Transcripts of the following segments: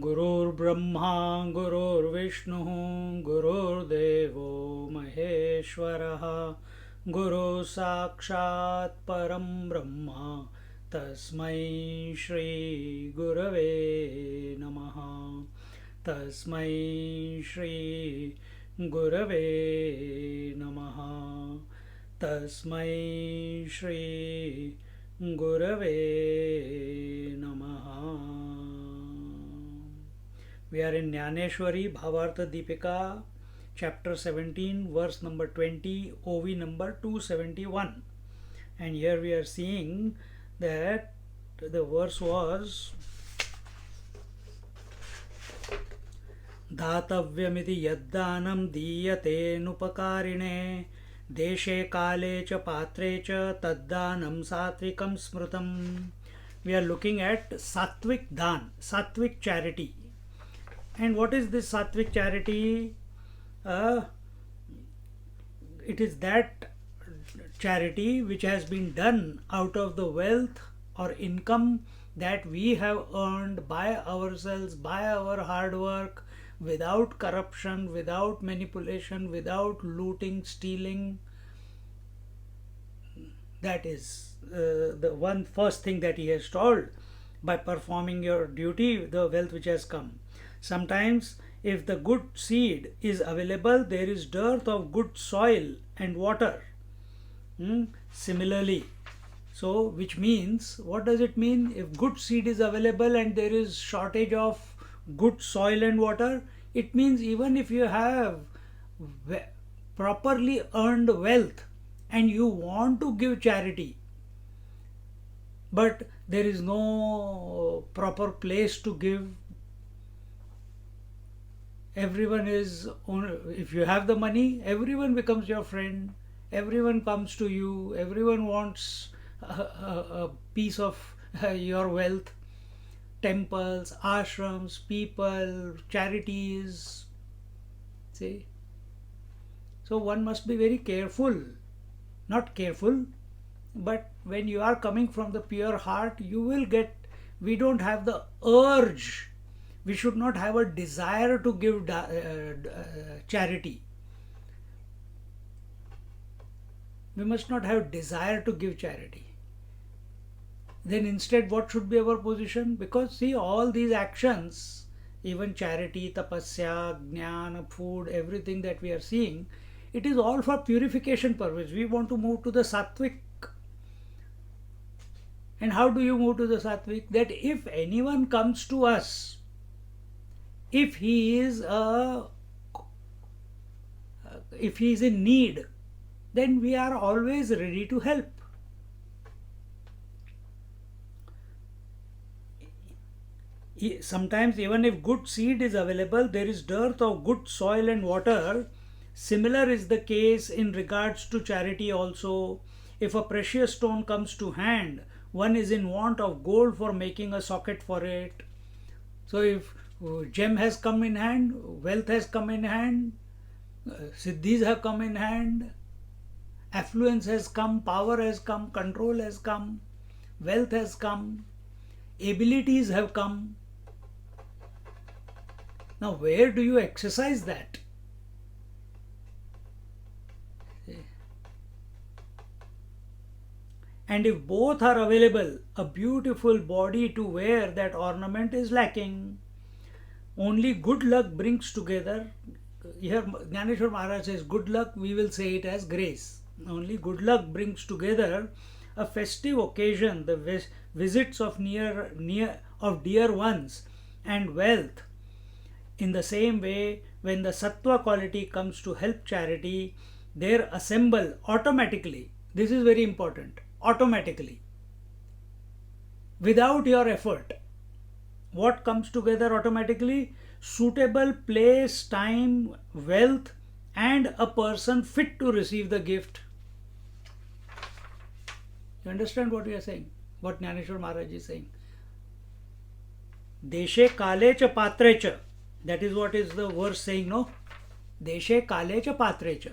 गुरुर्ब्रह्मा गुरुर्विष्णुः गुरुर्देवो महेश्वरः गुरु साक्षात् परं ब्रह्म तस्मै श्री गुरवे नमः तस्मै श्री गुरवे नमः तस्मै श्री गुरवे नमः. We are in Jnaneshwari Bhavartha Deepika, chapter 17, verse number 20, OV number 271. And here we are seeing that the verse was दातव्यमिति यद्दानं दीयते नुपकारिणे देशे काले च पात्रे च तद्दानं सात्विकं स्मृतम्. We are looking at Sattvic Dan, Sattvic charity. And what is this Sattvic charity? It is that charity which has been done out of the wealth or income that we have earned by ourselves, by our hard work, without corruption, without manipulation, without looting, stealing. That is the one first thing that he has told. By performing your duty, the wealth which has come. Sometimes if the good seed is available, there is dearth of good soil and water. Similarly, so which means, what does it mean? If good seed is available and there is shortage of good soil and water, it means even if you have properly earned wealth and you want to give charity, but there is no proper place to give. Everyone is, if you have the money, everyone becomes your friend, everyone comes to you, everyone wants a piece of your wealth. Temples, ashrams, people, charities. See? So one must be very careful. Not careful, but when you are coming from the pure heart, you will get, we don't have the urge. We should not have a desire to give charity. We must not have desire to give charity. Then instead, what should be our position? Because see, all these actions, even charity, tapasya, jnana, food, everything that we are seeing, it is all for purification purpose. We want to move to the sattvic. And how do you move to the sattvic? That if anyone comes to us, if he is in need, then we are always ready to help. Sometimes even if good seed is available, there is dearth of good soil and water. Similar is the case in regards to charity also. If a precious stone comes to hand, one is in want of gold for making a socket for it. So if gem has come in hand, wealth has come in hand, siddhis have come in hand, affluence has come, power has come, control has come, wealth has come, abilities have come. Now where do you exercise that? And if both are available, a beautiful body to wear that ornament is lacking. Only good luck brings together. Here Jnaneshwar Maharaj says good luck, we will say it as grace. Only good luck brings together a festive occasion, the visits of dear ones and wealth. In the same way, when the sattva quality comes to help charity, there assemble automatically. This is very important. Automatically, without your effort. What comes together automatically? Suitable place, time, wealth and a person fit to receive the gift. You understand what we are saying? What Jnaneshwar Maharaj is saying? Deshe kale cha patre cha. That is what is the verse saying, no? Deshe kale cha patre cha.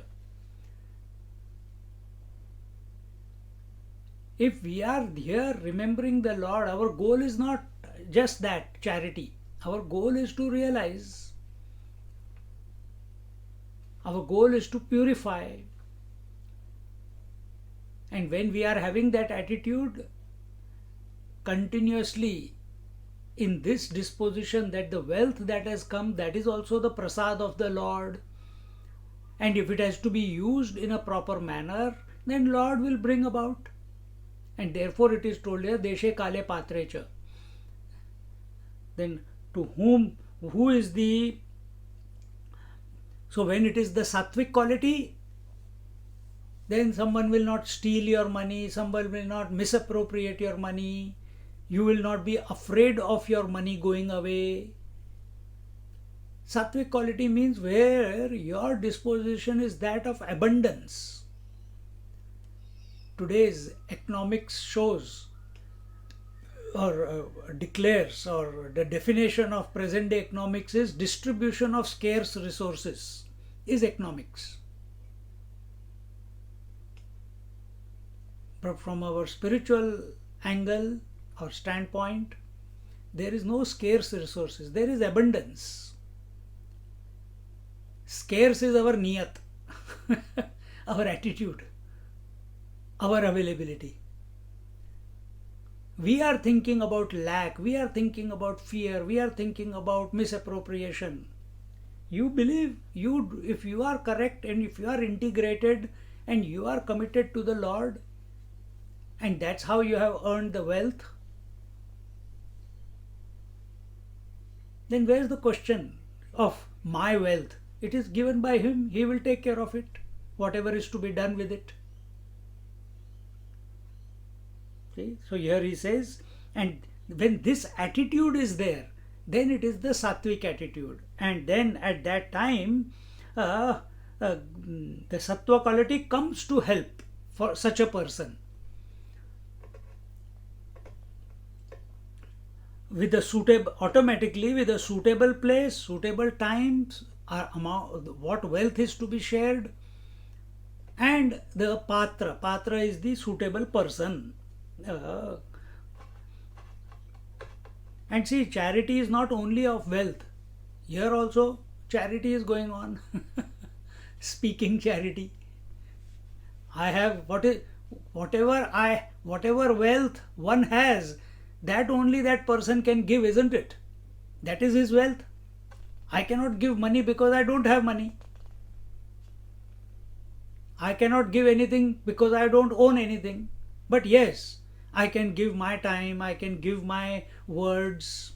If we are here remembering the Lord, our goal is not just that, charity. Our goal is to realize. Our goal is to purify. And when we are having that attitude continuously in this disposition that the wealth that has come, that is also the prasad of the Lord. And if it has to be used in a proper manner, then Lord will bring about. And therefore it is told here, Deshe Kale Patrecha. Then to whom, who is the... So when it is the sattvic quality, then someone will not steal your money, someone will not misappropriate your money, you will not be afraid of your money going away. Sattvic quality means where your disposition is that of abundance. Today's economics shows or declares, or the definition of present day economics is distribution of scarce resources is economics. But from our spiritual angle or standpoint, there is no scarce resources, there is abundance. Scarce is our niyat, our attitude, our availability. We are thinking about lack, we are thinking about fear, we are thinking about misappropriation. You believe, if you are correct and if you are integrated and you are committed to the Lord, and that's how you have earned the wealth, then where's the question of my wealth? It is given by Him, He will take care of it, whatever is to be done with it. See? So here he says, and when this attitude is there, then it is the sattvic attitude. And then at that time, the sattva quality comes to help for such a person. With a suitable, automatically with a suitable place, suitable times, what wealth is to be shared, and the patra is the suitable person. And see, charity is not only of wealth. Here also charity is going on. Speaking charity. I have whatever wealth one has, that only that person can give, isn't it? That is his wealth. I cannot give money because I don't have money. I cannot give anything because I don't own anything. But yes, I can give my time, I can give my words,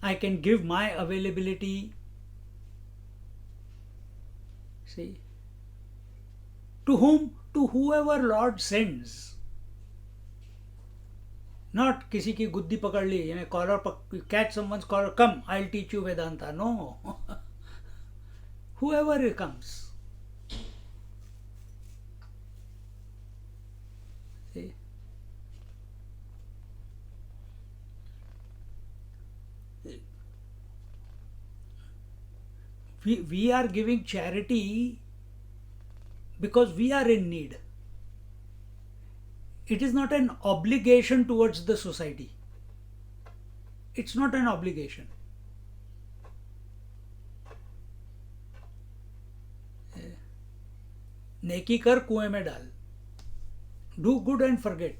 I can give my availability. See? To whom? To whoever Lord sends. Not kisi ki guddhi pakad li, collar, catch someone's collar, come, I'll teach you Vedanta. No. Whoever comes. See? We are giving charity because we are in need. It is not an obligation towards the society. It's not an obligation. Neki kar kuएं में डाल. Do good and forget.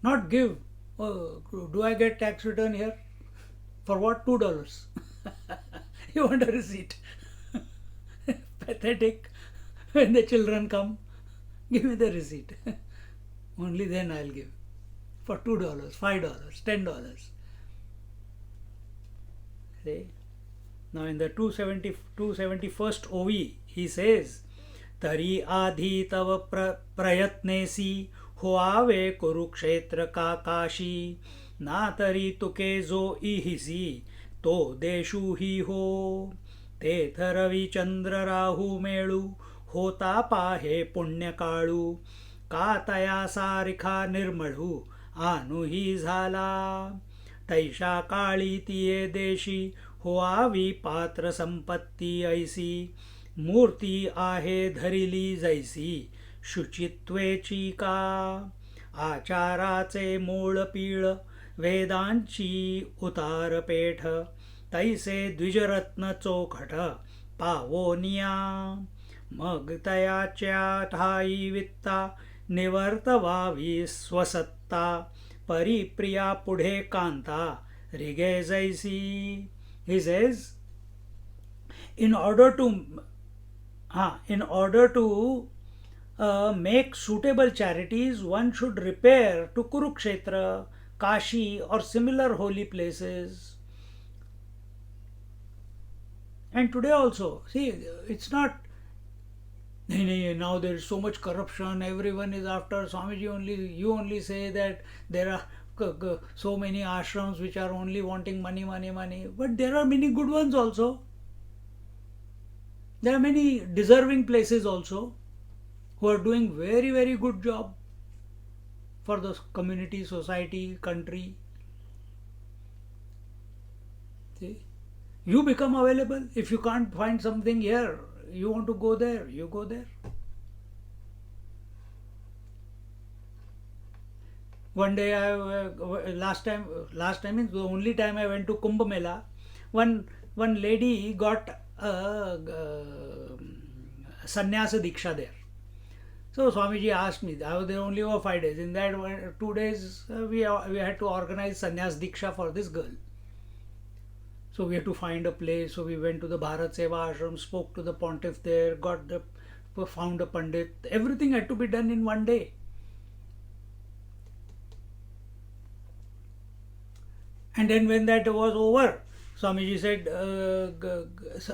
Not give. Oh, do I get tax return here? For what? $2. You want a receipt? Pathetic. When the children come, give me the receipt. Only then I'll give. For $2, $5, $10. See? Now in the 271st OV, he says, Tari adhi tav prayatnesi hoave kurukshetra ka kashi na tari tuke zo ihisi to deshu hi ho तेथ रविचंद्र राहू मेळू होता पाहे पुण्यकाळू का तया सारिखा निर्मळू आनुही झाला तैशा काळी तिये देशी होआवी पात्र संपत्ती ऐसी मूर्ती आहे धरिली जैसी शुचित्वेची का आचाराचे मूळ पीळ वेदांची उतारपेठ तैसे द्विजरत्न चोखट पावोनिया मग तयाच्या ठाई वित्ता निवर्तवावी स्वसत्ता परिप्रिया पुढे कांता रिगे जैसी. He says, in order to make suitable charities, one should repair to Kurukshetra, Kashi, or similar holy places. And today also, see, it's not now there is so much corruption, everyone is after Swamiji. Only you only say that there are so many ashrams which are only wanting money, but there are many good ones also. There are many deserving places also who are doing very, very good job for the community, society, country. See, you become available. If you can't find something here, you want to go there, you go there. One day, last time means the only time I went to Kumbh Mela, one lady got a sannyasa diksha there. So Swamiji asked me, I was there only for 5 days. In that 2 days, we had to organize sannyas diksha for this girl. So we had to find a place. So we went to the Bharat Seva Ashram, spoke to the pontiff there, found a pandit. Everything had to be done in 1 day. And then when that was over, Swamiji said,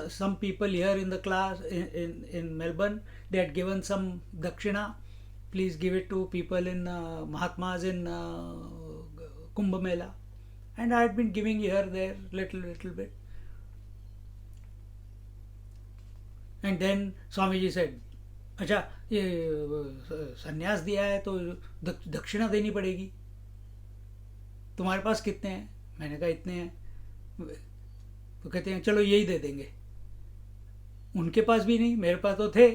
some people here in the class in Melbourne, they had given some dakshina. Please give it to people in Mahatmas in Kumbh Mela. And I had been giving here, there, little bit. And then Swamiji said, अच्छा ये संन्यास दिया है तो दक्षिणा देनी पड़ेगी, तुम्हारे पास कितने हैं? मैंने कहा इतने हैं. तो कहते हैं चलो यही दे देंगे. उनके पास भी नहीं, मेरे पास तो थे.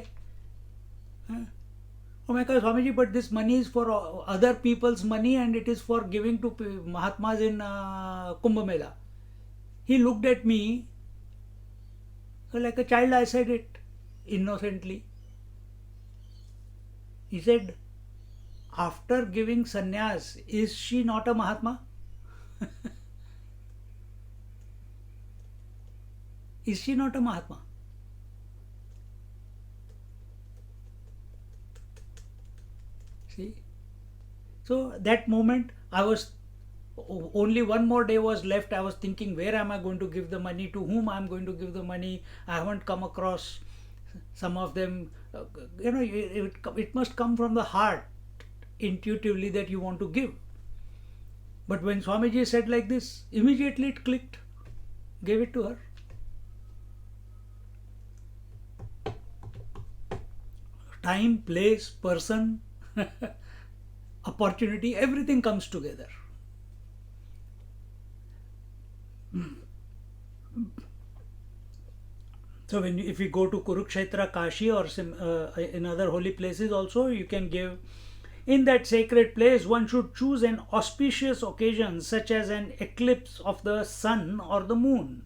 और मैं कहा Swami ji, but this money is for other people's money and it is for giving to mahatmas in Kumbh Mela. He looked at me like a child. I said it innocently. He said, after giving sannyas, is she not a Mahatma? Is she not a Mahatma? See? So that moment I was, only one more day was left. I was thinking, where am I going to give the money, to whom I am going to give the money. I haven't come across some of them. It must come from the heart intuitively that you want to give. But when Swamiji said like this, immediately it clicked. Gave it to her. Time, place, person, opportunity, everything comes together. So if you go to Kurukshetra, Kashi, or in other holy places also, you can give. In that sacred place, one should choose an auspicious occasion such as an eclipse of the sun or the moon.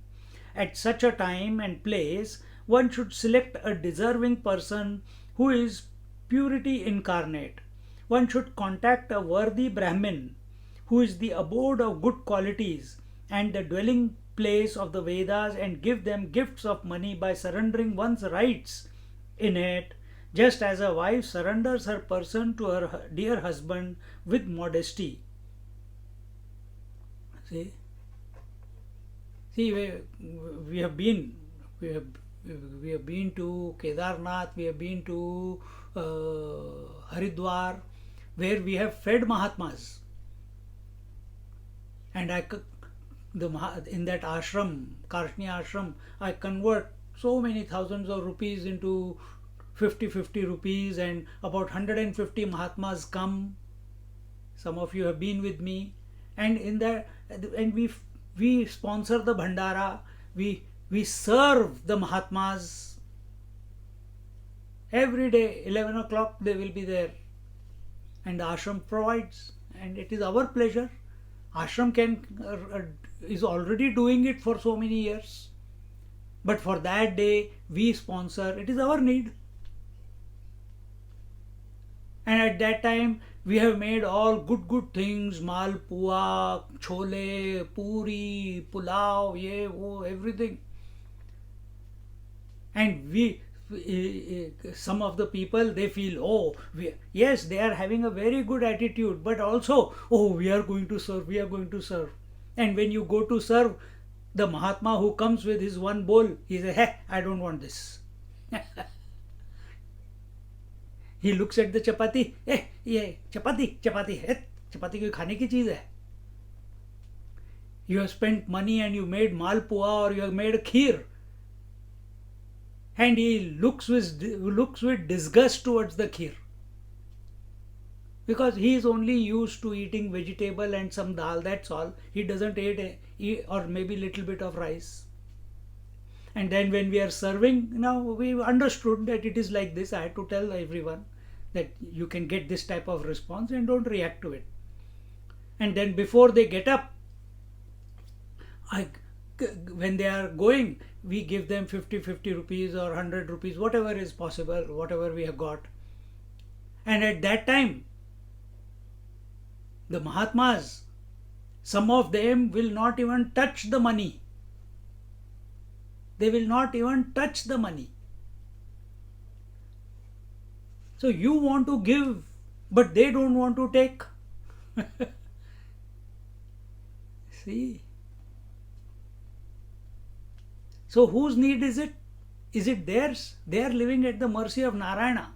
At such a time and place, one should select a deserving person who is purity incarnate. One should contact a worthy Brahmin who is the abode of good qualities and the dwelling place of the Vedas, and give them gifts of money by surrendering one's rights in it, just as a wife surrenders her person to her dear husband with modesty. See, we have been to Kedarnath, we have been to Haridwar, where we have fed Mahatmas. And in that ashram, Karshni ashram, I convert so many thousands of rupees into 50 rupees, and about 150 Mahatmas come. Some of you have been with me, and in that, and we sponsor the Bhandara, we serve the Mahatmas every day. 11 o'clock they will be there, and the ashram provides, and it is our pleasure. Ashram can is already doing it for so many years, but for that day we sponsor. It is our need, and at that time we have made all good things: malpua, chole, puri, pulao, ye wo, everything. And some of the people, they feel, oh, yes, they are having a very good attitude, but also, oh, we are going to serve, we are going to serve. And when you go to serve, the Mahatma who comes with his one bowl, he says, hey, I don't want this. He looks at the chapati, ये chapati है, chapati कोई खाने की चीज है. You have spent money and you made malpua or you have made a kheer, and he looks with disgust towards the kheer, because he is only used to eating vegetable and some dal, that's all. He doesn't eat or maybe little bit of rice. And then when we are serving, now we understood that it is like this. I had to tell everyone that you can get this type of response and don't react to it. And then before they get up, when they are going, we give them 50 rupees or 100 rupees, whatever is possible, whatever we have got. And at that time, the Mahatmas, some of them will not even touch the money. They will not even touch the money. So you want to give, but they don't want to take. See? So whose need is it? Is it theirs? They are living at the mercy of Narayana.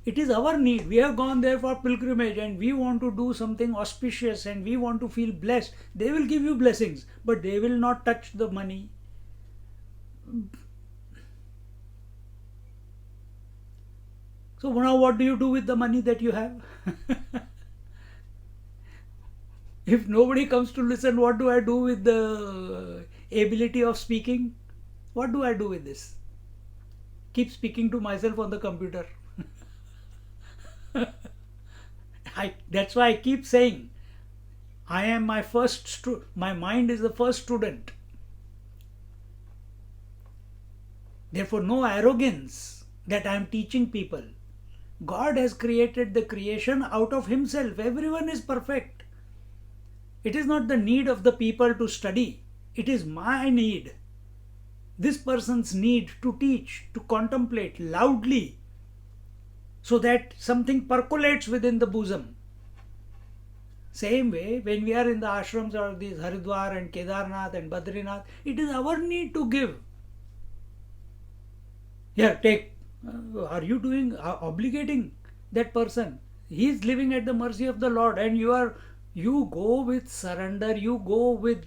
It is our need. We have gone there for pilgrimage and we want to do something auspicious and we want to feel blessed. They will give you blessings, but they will not touch the money. So now what do you do with the money that you have? If nobody comes to listen, what do I do with the ability of speaking? What do I do with this? Keep speaking to myself on the computer. That's why I keep saying, I am my my mind is the first student. Therefore, no arrogance that I am teaching people. God has created the creation out of Himself. Everyone is perfect. It is not the need of the people to study. It is my need. This person's need to teach, to contemplate loudly, so that something percolates within the bosom. Same way, when we are in the ashrams or these Haridwar and Kedarnath and Badrinath, it is our need to give. Here, take. Are you obligating that person? He is living at the mercy of the Lord, and you go with surrender, you go with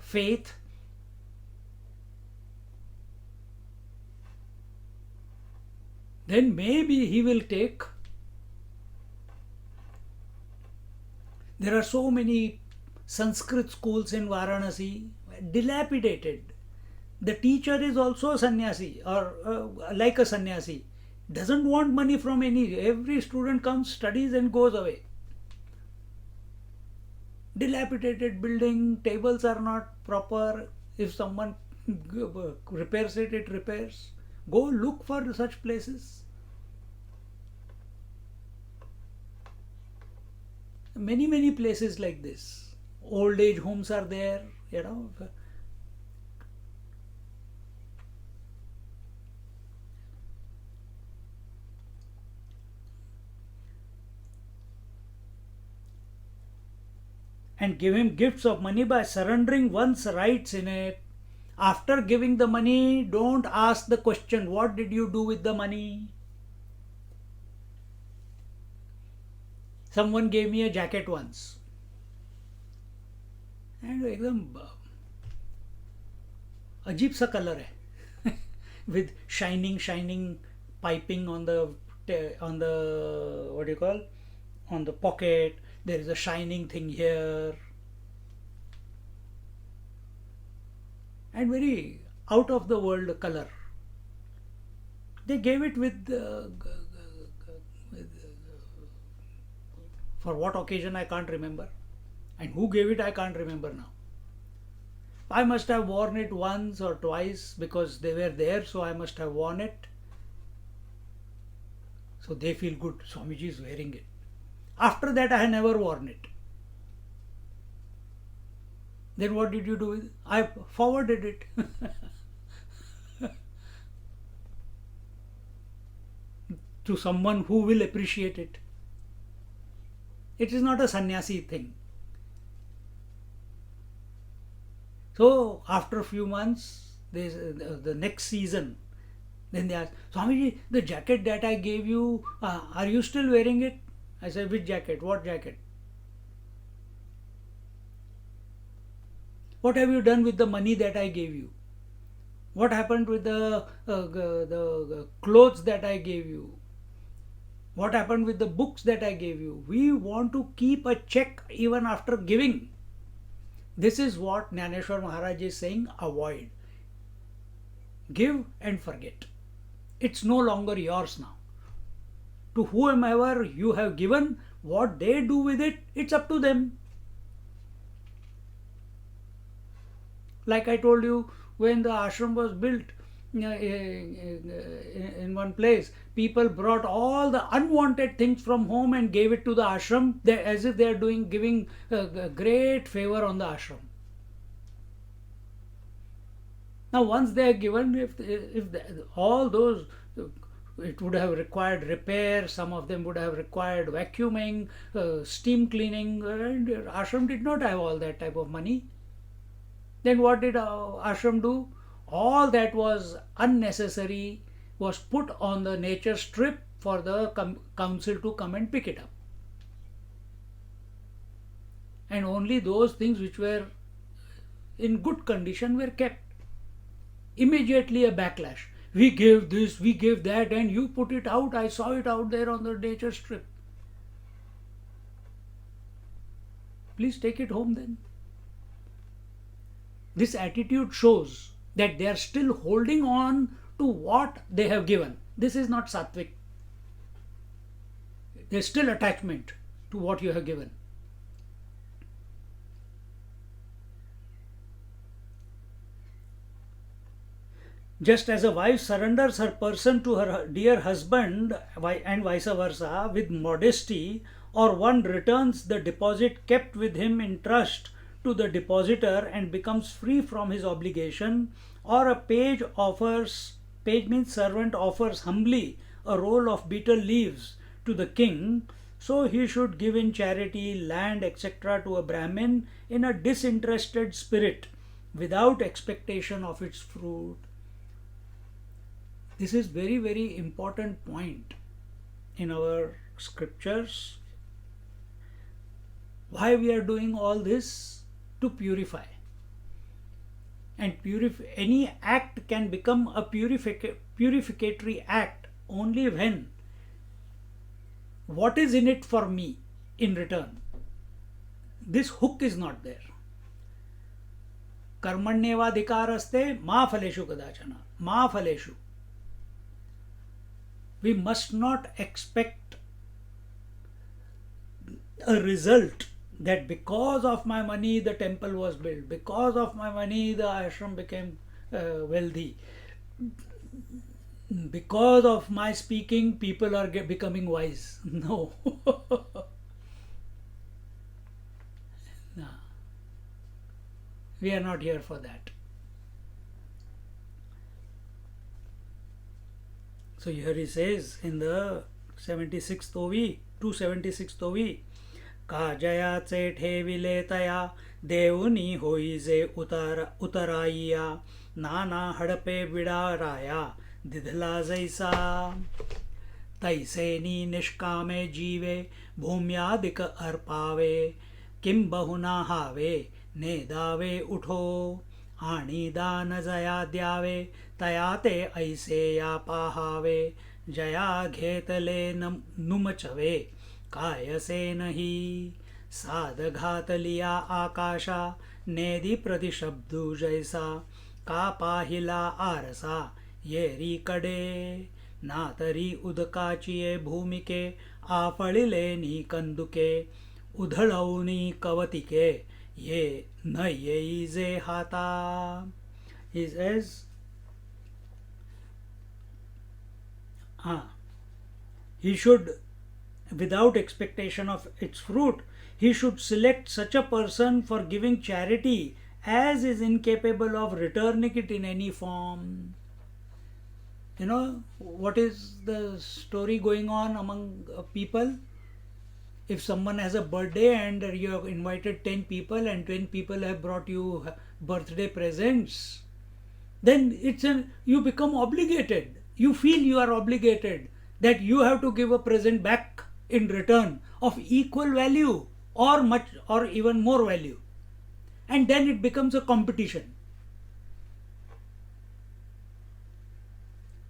faith. Then maybe he will take. There are so many Sanskrit schools in Varanasi, dilapidated. The teacher is also a sannyasi or like a sannyasi. Doesn't want money from every student comes, studies and goes away. Dilapidated building, tables are not proper. If someone repairs it, it repairs. Go look for such places. Many places like this. Old age homes are there, And give him gifts of money by surrendering one's rights in it. After giving the money, don't ask the question, what did you do with the money? Someone gave me a jacket once. And अजीब सा colour है with shining piping on the what do you call, on the pocket. There is a shining thing here, and very out of the world color. They gave it with, for what occasion I can't remember, and who gave it I can't remember now. I must have worn it once or twice because they were there, so I must have worn it. So they feel good, Swamiji is wearing it. After that I had never worn it. Then what did you do with it? I forwarded it. To someone who will appreciate it. It is not a sannyasi thing. So after a few months, the next season, then they asked, Swamiji, the jacket that I gave you, are you still wearing it? I said, which jacket? What jacket? What have you done with the money that I gave you? What happened with the clothes that I gave you? What happened with the books that I gave you? We want to keep a check even after giving. This is what Jnaneshwar Maharaj is saying, avoid. Give and forget. It's no longer yours now. To whomever you have given, what they do with it, it's up to them. Like I told you, when the ashram was built in one place, people brought all the unwanted things from home and gave it to the ashram, as if they are giving a great favor on the ashram. Now once they are given, if all those, it would have required repair, some of them would have required vacuuming, steam cleaning, and ashram did not have all that type of money. Then what did ashram do? All that was unnecessary was put on the nature strip for the council to come and pick it up. And only those things which were in good condition were kept. Immediately a backlash. We gave this, we gave that, and you put it out. I saw it out there on the nature strip. Please take it home then. This attitude shows that they are still holding on to what they have given. This is not sattvic. There is still attachment to what you have given. Just as a wife surrenders her person to her dear husband and vice versa with modesty, or one returns the deposit kept with him in trust to the depositor and becomes free from his obligation, or a page means servant, offers humbly a roll of betel leaves to the king, so he should give in charity, land, etc. to a Brahmin in a disinterested spirit, without expectation of its fruit. This is very, very important point in our scriptures. Why we are doing all this? To purify. And any act can become a purificatory act only when what is in it for me in return. This hook is not there. Karmanyevadhikaraste ma phaleshu kadachana. Ma phaleshu. We must not expect a result that because of my money the temple was built, because of my money the ashram became wealthy, because of my speaking people are becoming wise. No. No. We are not here for that. So here he says in the 76th OV, 276th OV, काजया चेठे विलेतया देवनी होईजे उतराइया नाना हड़पे बिडाराया दिधला जैसा तैसेनी निष्कामे जीवे भूम्यादिक अर्पावे किम बहुना हावे ने दावे उठो आणि दान जया द्यावे तया ते ऐसे या पाहावे जया घेतले नुमचवे कायसे नाही साध घातलिया आकाशा नेदी प्रतिशब्दू जैसा का पाहिला आरसा येरीकडे ना तरी उदकाची भूमिके आपळिले नी कंदुके उधळवणी कवतिके ये न येई जे हाता. He says, he should, without expectation of its fruit, he should select such a person for giving charity as is incapable of returning it in any form. You know, what is the story going on among people? If someone has a birthday and you have invited 10 people and 10 people have brought you birthday presents, then you become obligated. You feel you are obligated that you have to give a present back in return of equal value or much or even more value. And then it becomes a competition.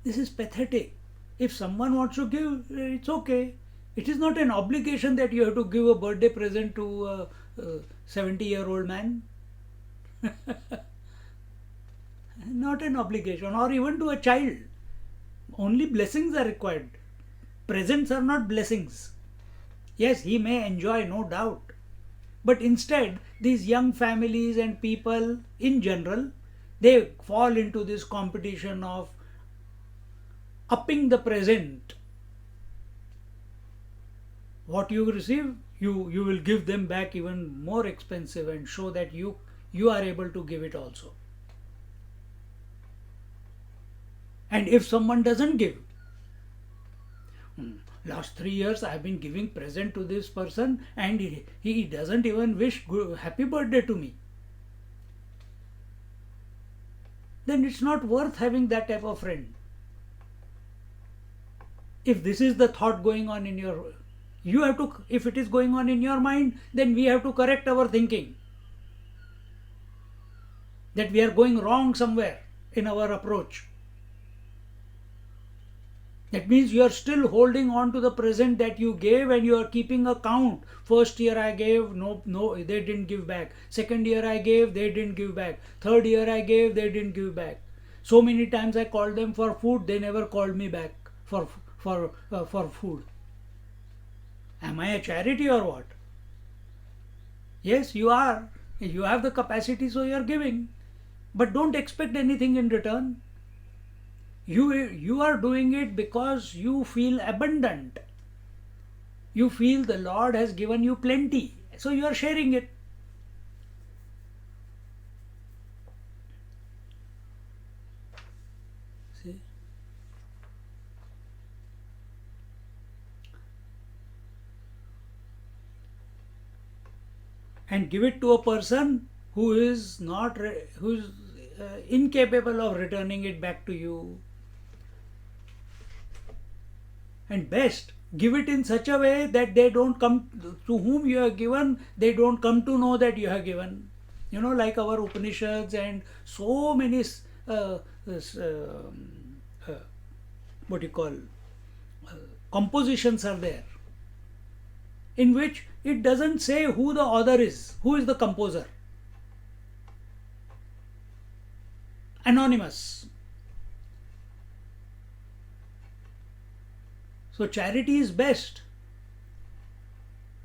This is pathetic. If someone wants to give, it's okay. It is not an obligation that you have to give a birthday present to a 70-year-old man. Not an obligation, or even to a child. Only blessings are required. Presents are not blessings. Yes, he may enjoy, no doubt. But instead, these young families and people in general, they fall into this competition of upping the present. What you receive, you will give them back even more expensive and show that you are able to give it also. And if someone doesn't give, last 3 years I have been giving present to this person and he doesn't even wish happy birthday to me, then it's not worth having that type of friend. If this is the thought going on in your, you have to, if it is going on in your mind, then we have to correct our thinking, that we are going wrong somewhere in our approach. That means you are still holding on to the present that you gave and you are keeping a count. First year I gave, no, they didn't give back. Second year I gave, they didn't give back. Third year I gave, they didn't give back. So many times I called them for food, they never called me back for food. Am I a charity or what? Yes, you are. You have the capacity, so you are giving. But don't expect anything in return. You are doing it because you feel abundant. You feel the Lord has given you plenty, so you are sharing it. See? And give it to a person who is not, who is incapable of returning it back to you. And best, give it in such a way that they don't come, to whom you have given, they don't come to know that you have given. You know, like our Upanishads and so many, compositions are there, in which it doesn't say who the author is, who is the composer. Anonymous. So charity is best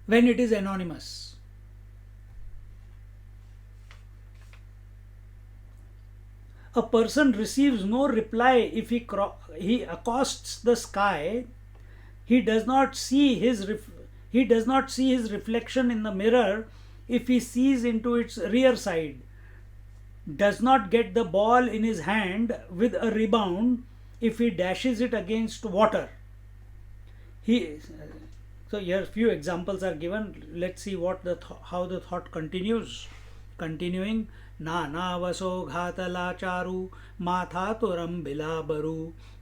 when it is anonymous. A person receives no reply if he accosts the sky. He does not see his reflection in the mirror if he sees into its rear side. Does not get the ball in his hand with a rebound if he dashes it against water. So here few examples are given. Let's see what how the thought continues. Continuing, नाना वसो घातलाचारू माथा तुरम बिलाबरू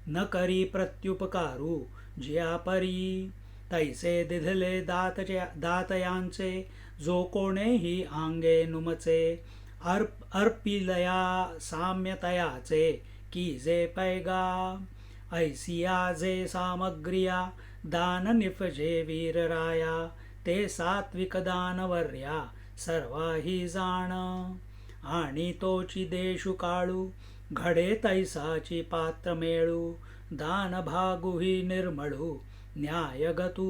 न करी प्रत्युपकारू जिया परी तैसे दिधले दातयांचे जो कोणे ही आंगे नुमचे अर्पिलया साम्यतया चे कीजे पैगा ऐसिया जे सामग्रिया दान निपजे वीर राया ते सात्विक दानवर्या सर्वा ही जाण आणि तोची देशु काळू घडे तैसाची पात्र मेळू दान भागु ही निर्मळू न्यायगतू.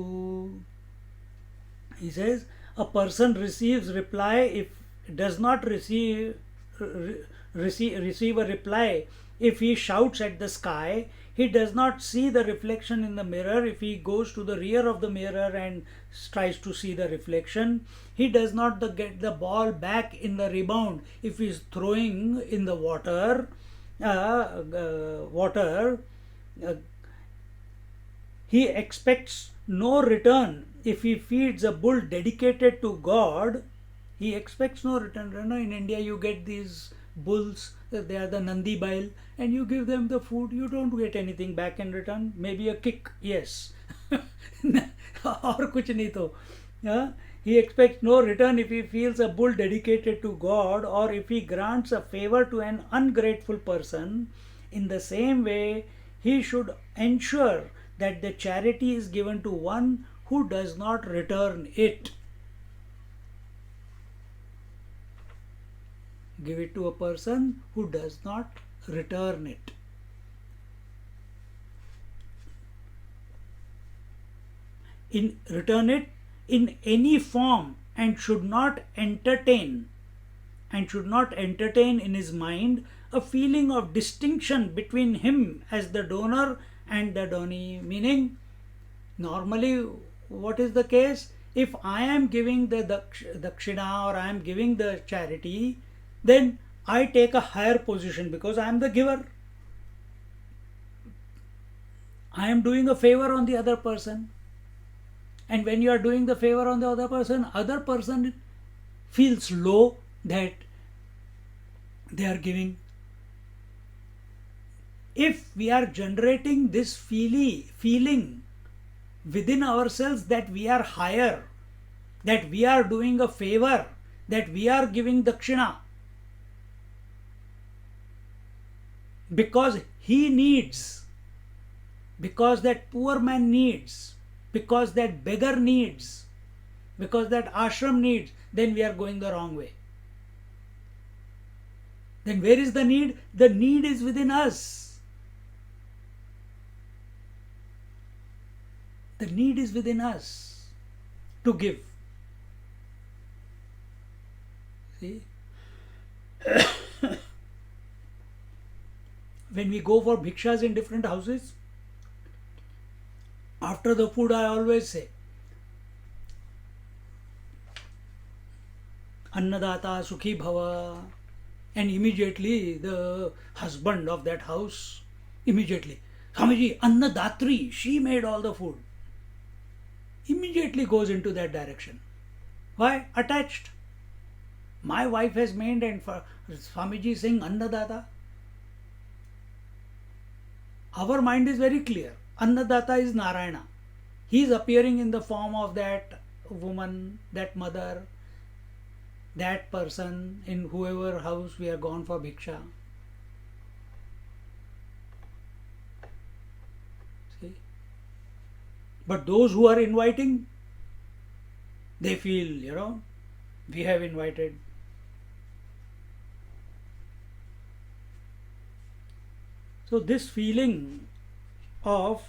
He says a person receives reply if does not receive a reply if he shouts at the sky. He does not see the reflection in the mirror if he goes to the rear of the mirror and tries to see the reflection. He does not get the ball back in the rebound if he is throwing in the water. He expects no return if he feeds a bull dedicated to God. He expects no return. You know, in India you get these bulls, they are the Nandi Bail, and you give them the food, you don't get anything back in return. Maybe a kick, yes. और कुछ नहीं तो. Yeah? He expects no return if he feels a bull dedicated to God or if he grants a favor to an ungrateful person. In the same way, he should ensure that the charity is given to one who does not return it. Give it to a person who does not return it. Return it in any form and should not entertain in his mind a feeling of distinction between him as the donor and the donee. Meaning, normally what is the case? If I am giving the dakshina or I am giving the charity, then I take a higher position because I am the giver. I am doing a favor on the other person. And when you are doing the favor on the other person feels low that they are giving. If we are generating this feeling within ourselves that we are higher, that we are doing a favor, that we are giving dakshina, because he needs, because that poor man needs, because that beggar needs, because that ashram needs, then we are going the wrong way. Then where is the need? The need is within us. The need is within us to give. See? When we go for bhikshas in different houses, after the food I always say, Annadata Sukhi Bhava, and immediately the husband of that house, immediately, Swamiji, Annadatri, she made all the food. Immediately goes into that direction. Why? Attached. My wife has made, and for Swamiji saying Annadata. Our mind is very clear. Annadata is Narayana. He is appearing in the form of that woman, that mother, that person in whoever house we are gone for bhiksha. See? But those who are inviting, they feel, we have invited. So this feeling of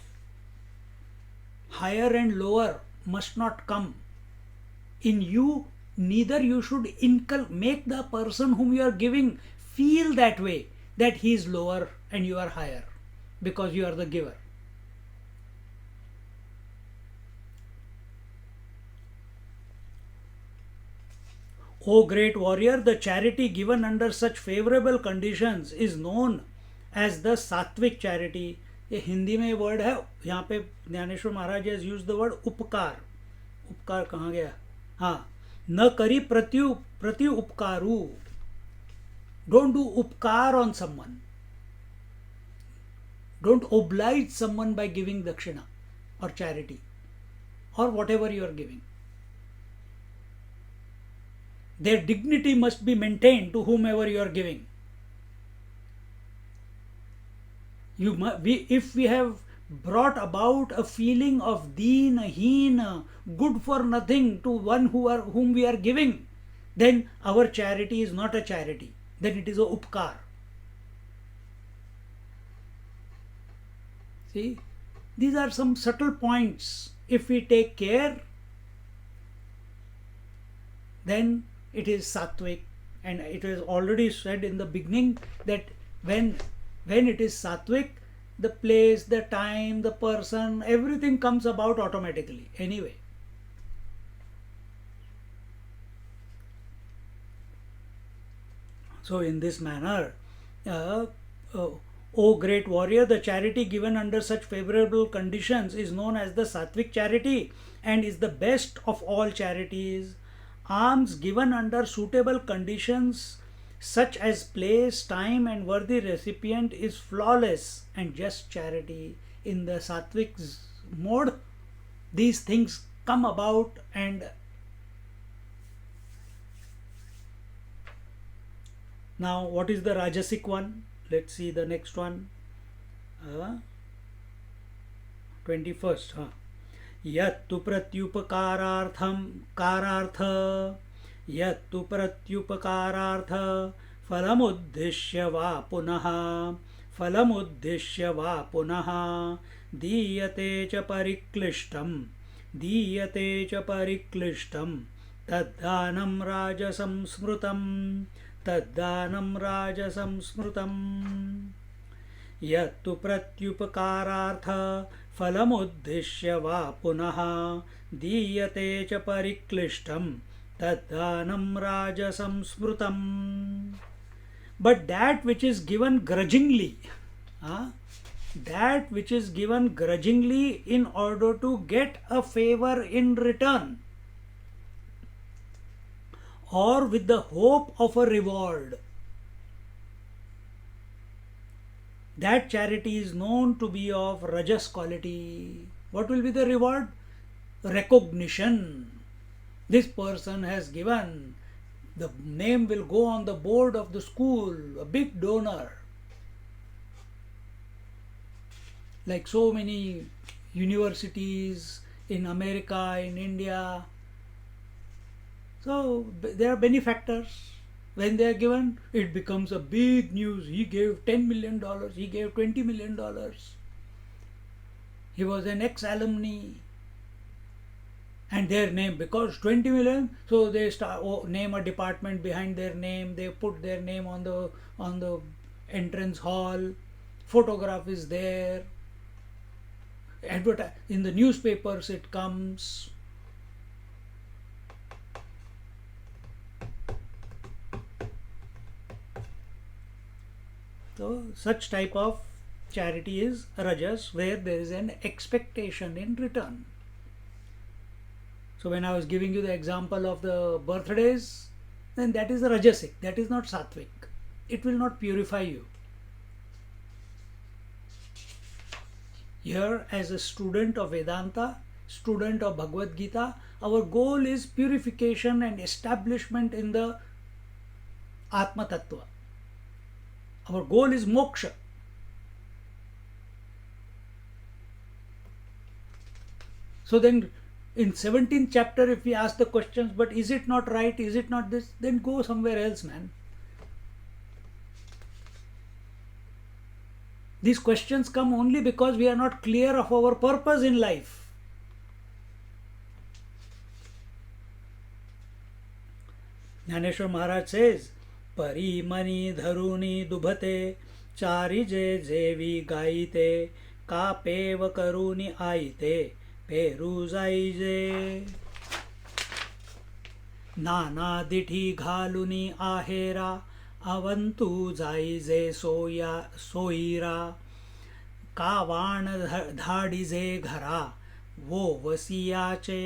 higher and lower must not come in you. Neither you should make the person whom you are giving feel that way, that he is lower and you are higher because you are the giver. O great warrior, the charity given under such favorable conditions is known as the सात्विक charity. ये हिंदी में word है, यहाँ पे ज्ञानेश्वर महाराज has used the word उपकार. उपकार कहाँ गया? हाँ, न करी प्रति उपकारू. Don't do upkar on someone. Don't oblige someone by giving dakshina or charity or whatever you are giving. Their dignity must be maintained to whomever you are giving. If we have brought about a feeling of deen, heen, good for nothing to one whom we are giving, then our charity is not a charity. Then it is a upkar. See, these are some subtle points. If we take care, then it is sattvic. And it was already said in the beginning that when it is sattvic, the place, the time, the person, everything comes about automatically anyway. So in this manner, O great warrior, the charity given under such favorable conditions is known as the sattvic charity and is the best of all charities. Alms given under suitable conditions such as place, time and worthy recipient is flawless and just charity. In the sattvic mode, these things come about. And now what is the rajasic one? Let's see the next one. 21st. यत्तु प्रत्युपकारार्थ फलमुद्दिश्य वा पुनः दीयते च परिक्लिष्टं तद्दानं राजसंस्मृतम् यत्तु प्रत्युपकारार्थ फलमुद्दिश्य वा पुनः दीयते च परिक्लिष्टं तद्दानं राजसंस्मृतम्. But that which is given grudgingly, in order to get a favor in return, or with the hope of a reward, that charity is known to be of rajas quality. What will be the reward? Recognition. This person has given, the name will go on the board of the school, a big donor. Like so many universities in America, in India. So they are benefactors. When they are given, it becomes a big news. He gave $10 million, he gave $20 million. He was an ex-alumni. And their name, because 20 million, so they name a department behind their name. They put their name on the entrance hall. Photograph is there. In the newspapers it comes. So such type of charity is rajas, where there is an expectation in return. So when I was giving you the example of the birthdays, then that is the rajasic, that is not sattvic. It will not purify you. Here, as a student of Vedanta, student of Bhagavad Gita, our goal is purification and establishment in the Atma Tattva. Our goal is moksha. So then, in 17th chapter, if we ask the questions, but is it not right, is it not this, then go somewhere else, man. These questions come only because we are not clear of our purpose in life. Jnaneshwar Maharaj says, Pari mani dharuni dubhate, charije jevi gaite, ka peva karuni aite, पेरू जाईजे नाना दिठी घालुनी आहेरा अवंतु जाईजे सोईरा कावाण धाडीजे घरा वो वसियाचे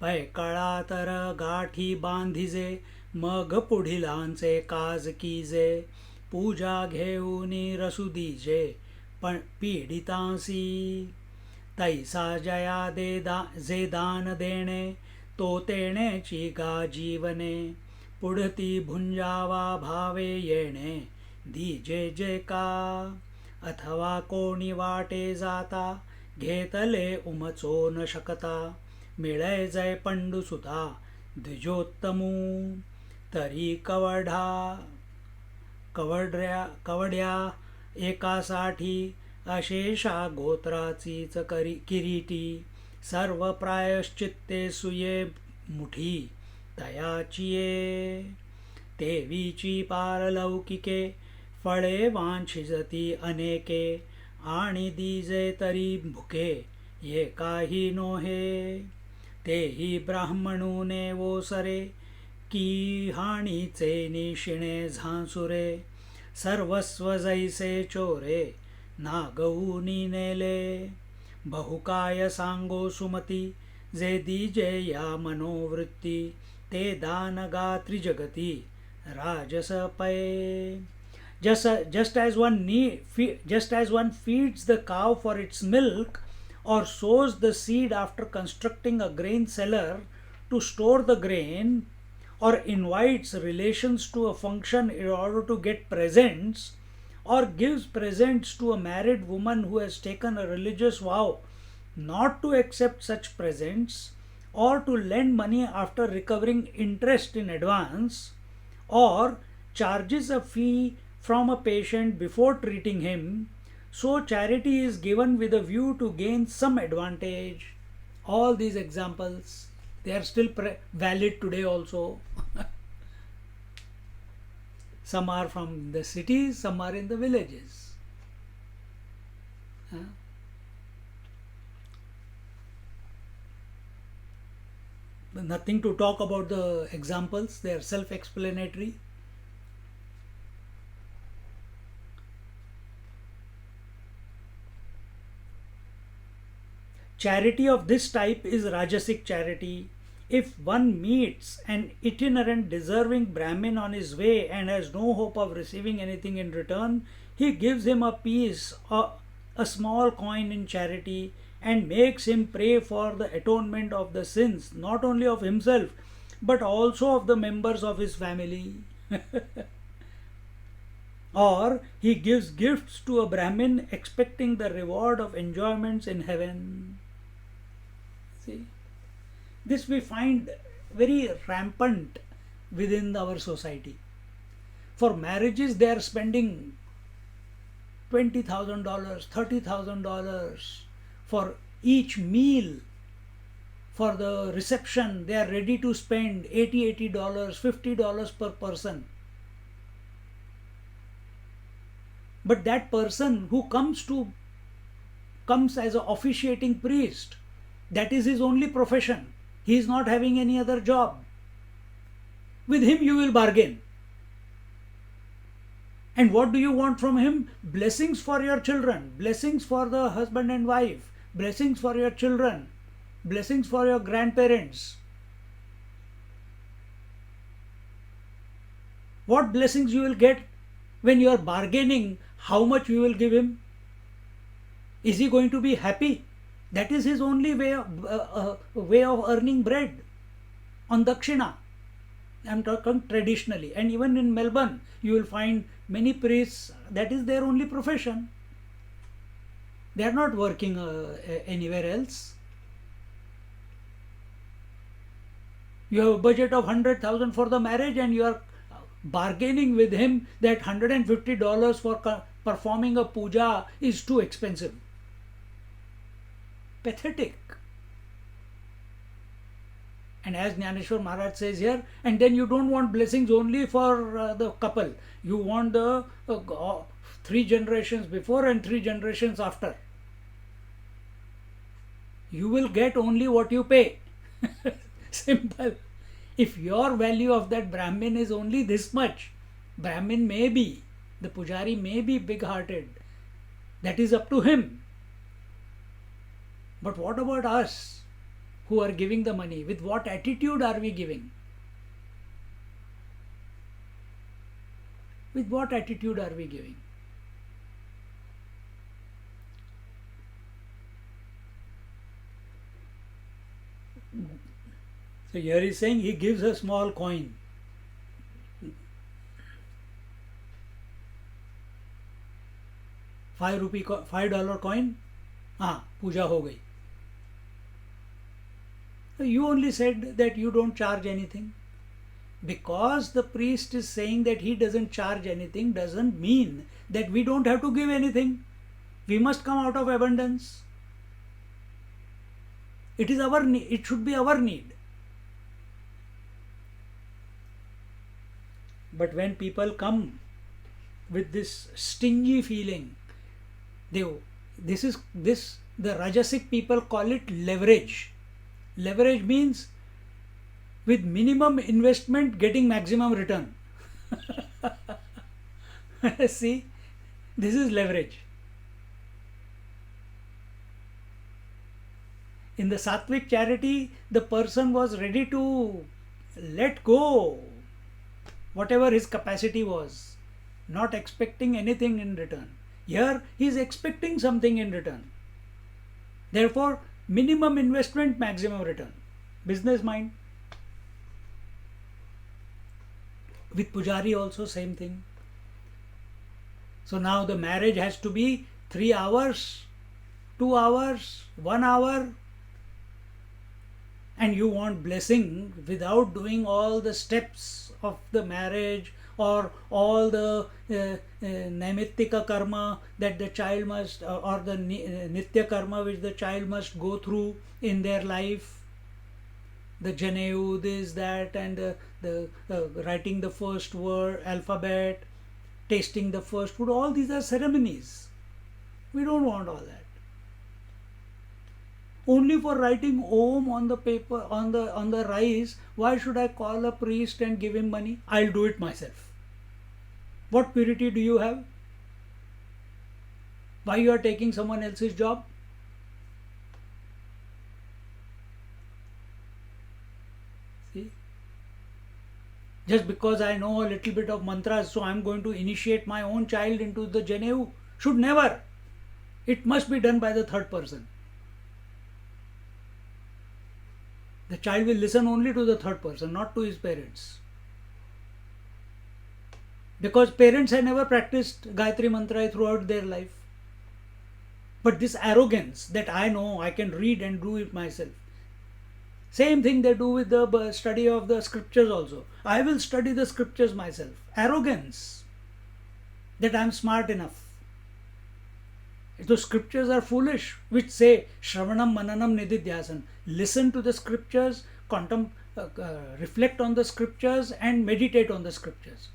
पैकळा तर गाठी बांधिजे मग पुढिलांचे काज कीजे पूजा घेऊनी रसुदीजे पण पीडितांसी तैसा जया जे दान देणे तो तेणेची गा जीवने पुढती भुंजावा भावे येणे दीजे जे का अथवा कोणी वाटे जाता घेतले उमचो न शकता मिळय जय पंडुसुता द्विजोत्तमू तरी कवड्या एकासाठी अशेषा गोत्राचीच किरीटी सर्व प्रायश्चित्ते सुये मुठी तयाचिये तेवीची पारलौकिके फळे वांछिजती अनेके आणि दीजे तरी भुके ये काही नोहे तेही ब्राह्मणूने ओसरे की हाणीचे निशिणे झांसुरे सर्वस्व जैसे चोरे नागऊनी नेले बहुकाय सांगो सुमती जे दीजे या मनोवृत्ती ते दान गात्री जगती राजस पै just as one feeds the cow for its milk or sows the seed after constructing a grain cellar to store the grain or invites relations to a function in order to get presents or gives presents to a married woman who has taken a religious vow not to accept such presents or to lend money after recovering interest in advance or charges a fee from a patient before treating him, so charity is given with a view to gain some advantage. All these examples, they are still valid today also. Some are from the cities, some are in the villages. Nothing to talk about the examples, they are self-explanatory. Charity of this type is Rajasic charity. If one meets an itinerant deserving Brahmin on his way and has no hope of receiving anything in return, he gives him a piece, a small coin in charity, and makes him pray for the atonement of the sins, not only of himself, but also of the members of his family. Or he gives gifts to a Brahmin expecting the reward of enjoyments in heaven. See, this we find very rampant within our society. For marriages, they are spending $20,000, $30,000 for each meal. For the reception, they are ready to spend $80, $50 per person. But that person who comes as an officiating priest, that is his only profession. He is not having any other job. With him you will bargain. And what do you want from him? Blessings for your children, blessings for the husband and wife, blessings for your children, blessings for your grandparents. What blessings you will get when you are bargaining how much you will give him? Is he going to be happy? That is his only way of earning bread on dakshina. I am talking traditionally, and even in Melbourne you will find many priests, that is their only profession. They are not working anywhere else. You have a budget of 100,000 for the marriage and you are bargaining with him that $150 for performing a puja is too expensive. Pathetic. And as Jnaneshwar Maharaj says here, and then you don't want blessings only for the couple. You want the 3 generations before and 3 generations after. You will get only what you pay. Simple. If your value of that Brahmin is only this much, Brahmin may be, the Pujari may be big-hearted. That is up to him. But what about us who are giving the money? With what attitude are we giving? With what attitude are we giving? So here he is saying he gives a small coin. $5 coin, हाँ पूजा हो गई. You only said that you don't charge anything. Because the priest is saying that he doesn't charge anything doesn't mean that we don't have to give anything. We must come out of abundance. It is our need. It should be our need. But when people come with this stingy feeling, the Rajasic people call it leverage. Leverage means with minimum investment getting maximum return. See, this is leverage. In the Sattvic charity, the person was ready to let go whatever his capacity was, not expecting anything in return. Here, he is expecting something in return. Therefore, minimum investment, maximum return. Business mind. With Pujari also same thing. So now the marriage has to be 3 hours, 2 hours, 1 hour, and you want blessing without doing all the steps of the marriage or all the naimittika karma that the child must, or the nitya karma which the child must go through in their life. The Janeu, this, that, and the writing the first word, alphabet, tasting the first food, all these are ceremonies. We don't want all that. Only for writing Om on the paper, on the rice, why should I call a priest and give him money? I'll do it myself. What purity do you have? Why you are taking someone else's job? See? Just because I know a little bit of mantras, so I am going to initiate my own child into the Janeu. Should never. It must be done by the third person. The child will listen only to the third person, not to his parents. Because parents have never practiced Gayatri Mantra throughout their life. But this arrogance that I know, I can read and do it myself. Same thing they do with the study of the scriptures also. I will study the scriptures myself. Arrogance that I am smart enough. The scriptures are foolish, which say Shravanam Mananam Nididhyasan. Listen to the scriptures, reflect on the scriptures, and meditate on the scriptures.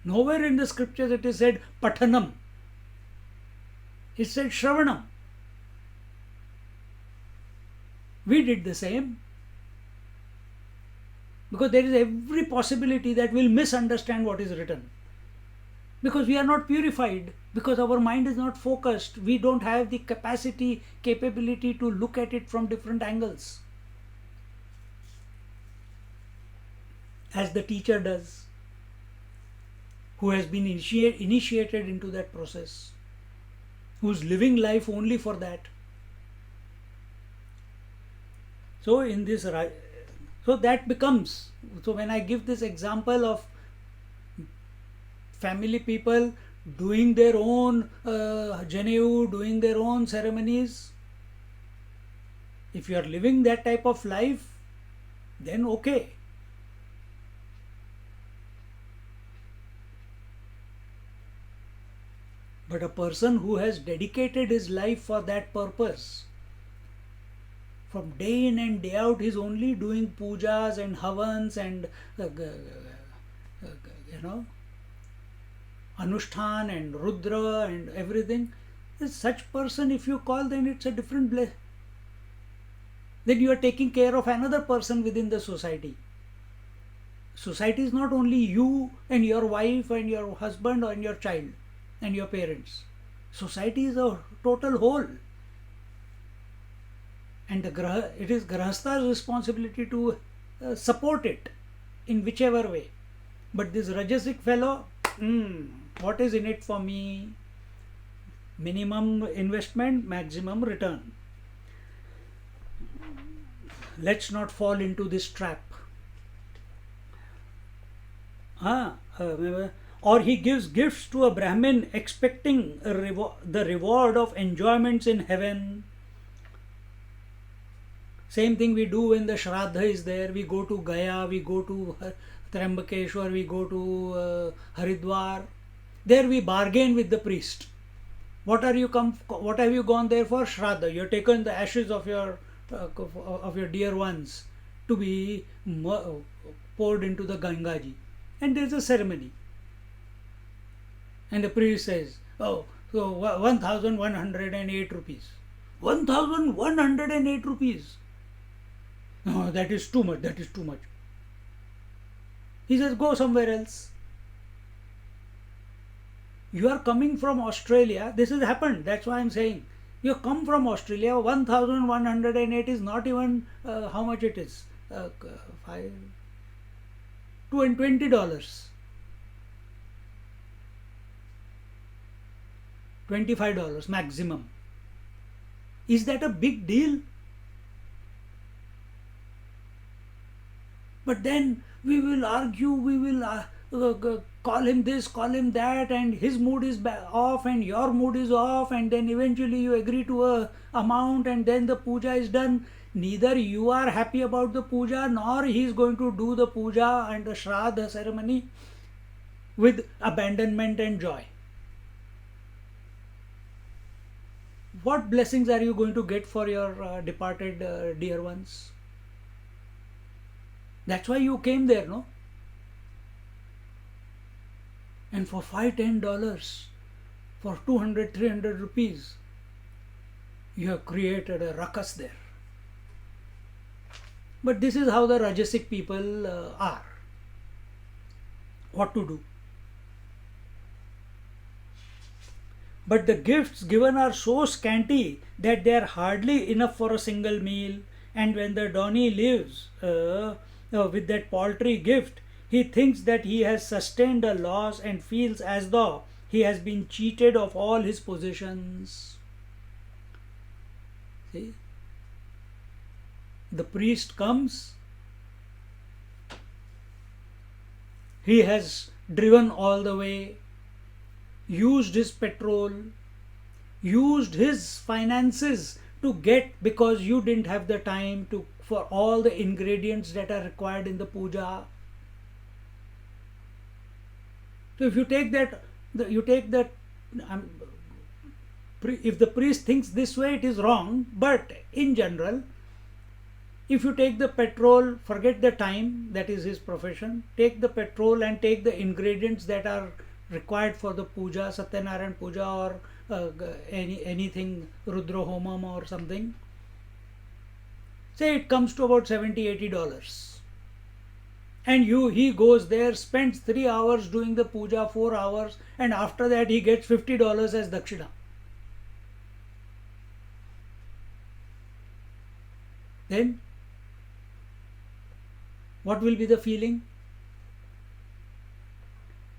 Nowhere in the scriptures it is said Pathanam. It said Shravanam. We did the same. Because there is every possibility that we'll misunderstand what is written. Because we are not purified, because our mind is not focused, we don't have the capability to look at it from different angles. As the teacher does, who has been initiated into that process, who's living life only for that. So in this, so that becomes, so when I give this example of family people doing their own Janeu, doing their own ceremonies, if you are living that type of life, then okay. But a person who has dedicated his life for that purpose, from day in and day out, he is only doing pujas and havans and Anushthan and Rudra and everything. Such person, if you call, then it's a different place. Then you are taking care of another person within the society. Society is not only you and your wife and your husband and your child and your parents. Society is a total whole. And it is Grahastha's responsibility to support it in whichever way. But this Rajasic fellow, what is in it for me? Minimum investment, maximum return. Let's not fall into this trap. or he gives gifts to a Brahmin expecting the reward of enjoyments in heaven. Same thing we do when the Shraddha is there. We go to Gaya, we go to Trambakeshwar, we go to Haridwar. There we bargain with the priest. What are you come? What have you gone there for? Shraddha. You have taken the ashes of your dear ones to be poured into the Gangaji, and there is a ceremony. And the priest says, "Oh, so 1,108 rupees. 1,108 rupees. No, that is too much. That is too much." He says, "Go somewhere else." You are coming from Australia. This has happened. That's why I'm saying. You come from Australia. 1,108 is not even how much it is. $20. $25 maximum. Is that a big deal? But then we will argue, we will call him this, call him that, and his mood is off and your mood is off, and then eventually you agree to a amount, and then the puja is done. Neither you are happy about the puja, nor he is going to do the puja and the Shraddha ceremony with abandonment and joy. What blessings are you going to get for your departed dear ones? That's why you came there, no? And for $5-10, for 200-300 rupees, you have created a ruckus there. But this is how the Rajasic people are. What to do? But the gifts given are so scanty that they are hardly enough for a single meal. And when the Dhoni lives with that paltry gift, he thinks that he has sustained a loss and feels as though he has been cheated of all his possessions. See? The priest comes, he has driven all the way, used his petrol, used his finances to get, because you didn't have the time to for all the ingredients that are required in the puja. So if you take that, if the priest thinks this way, it is wrong. But in general, if you take the petrol, forget the time, that is his profession, take the petrol and take the ingredients that are required for the puja, Satyanarayan puja, or anything, Rudra Homam or something, say it comes to about $70-80. And he goes there, spends 3 hours doing the puja, 4 hours, and after that he gets $50 as dakshina. Then what will be the feeling?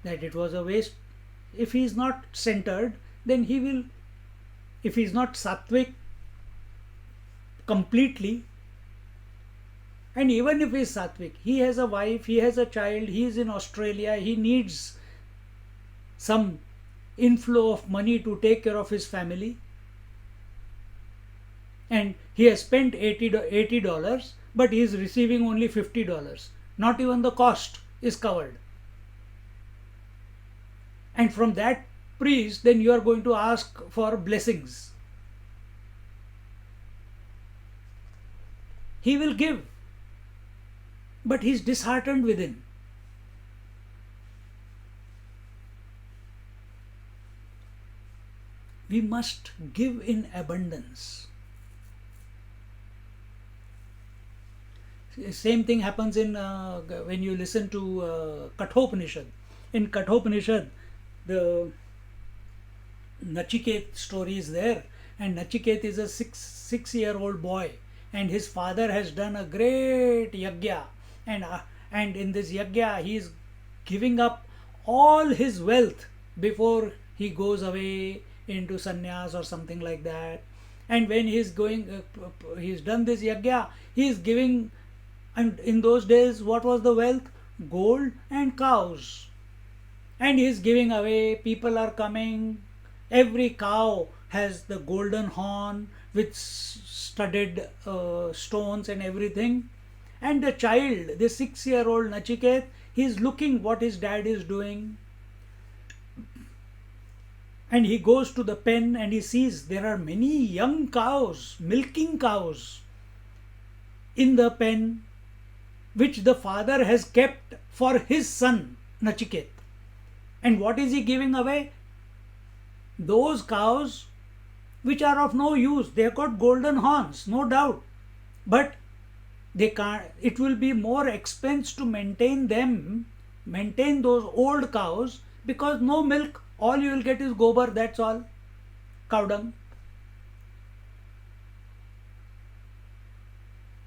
That it was a waste. If he is not centered, then he will, if he is not sattvic completely, and even if he is sattvic, he has a wife, he has a child, he is in Australia, he needs some inflow of money to take care of his family, and he has spent $80, but he is receiving only $50. Not even the cost is covered. And from that priest, then you are going to ask for blessings. He will give, but he is disheartened within. We must give in abundance. Same thing happens in when you listen to Kathopanishad. In Kathopanishad, the Nachiket story is there, and Nachiket is a six-year-old boy, and his father has done a great yajna, and in this yajna he is giving up all his wealth before he goes away into sannyas or something like that. And when he is going, he's done this yajna, he is giving. And in those days, what was the wealth? Gold and cows. and he is giving away. People are coming. Every cow has the golden horn with studded stones and everything. And the child, the 6-year-old Nachiket, he is looking what his dad is doing. And he goes to the pen and he sees there are many young cows, milking cows in the pen, which the father has kept for his son Nachiket. And what is he giving away? Those cows which are of no use. They have got golden horns, no doubt. But they can't, it will be more expense to maintain them, maintain those old cows, because no milk. All you will get is gobar, that's all. Cow dung.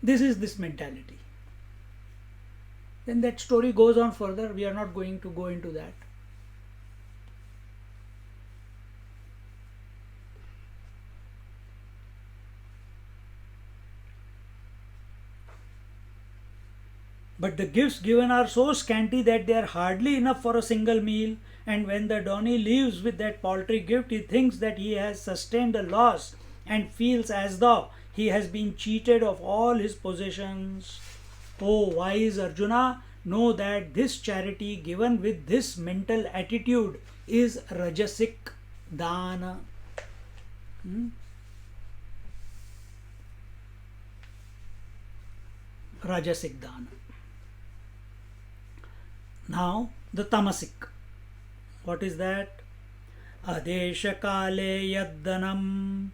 This is this mentality. Then that story goes on further. We are not going to go into that. But the gifts given are so scanty that they are hardly enough for a single meal. And when the Doni leaves with that paltry gift, he thinks that he has sustained a loss and feels as though he has been cheated of all his possessions. O wise Arjuna, know that this charity given with this mental attitude is Rajasic Dana. Rajasic Dana. Now the Tamasic. What is that? Adesha Kale Yaddanam.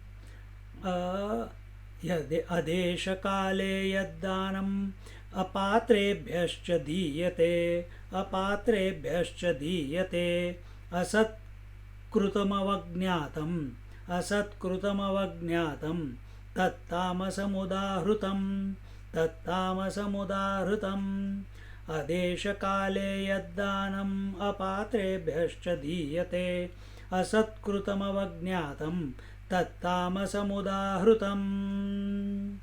Adesha Kale Yaddanam. Apatrebhyascha diyate. Apatrebhyascha diyate. Asat Krutamavagnatam. Asat Krutamavagnatam. Tattamasamudahrutam. Tattamasamudahrutam. Adeshakale yaddanam apatrebhyascha diyate asatkrutamav tattamasamudahrutam.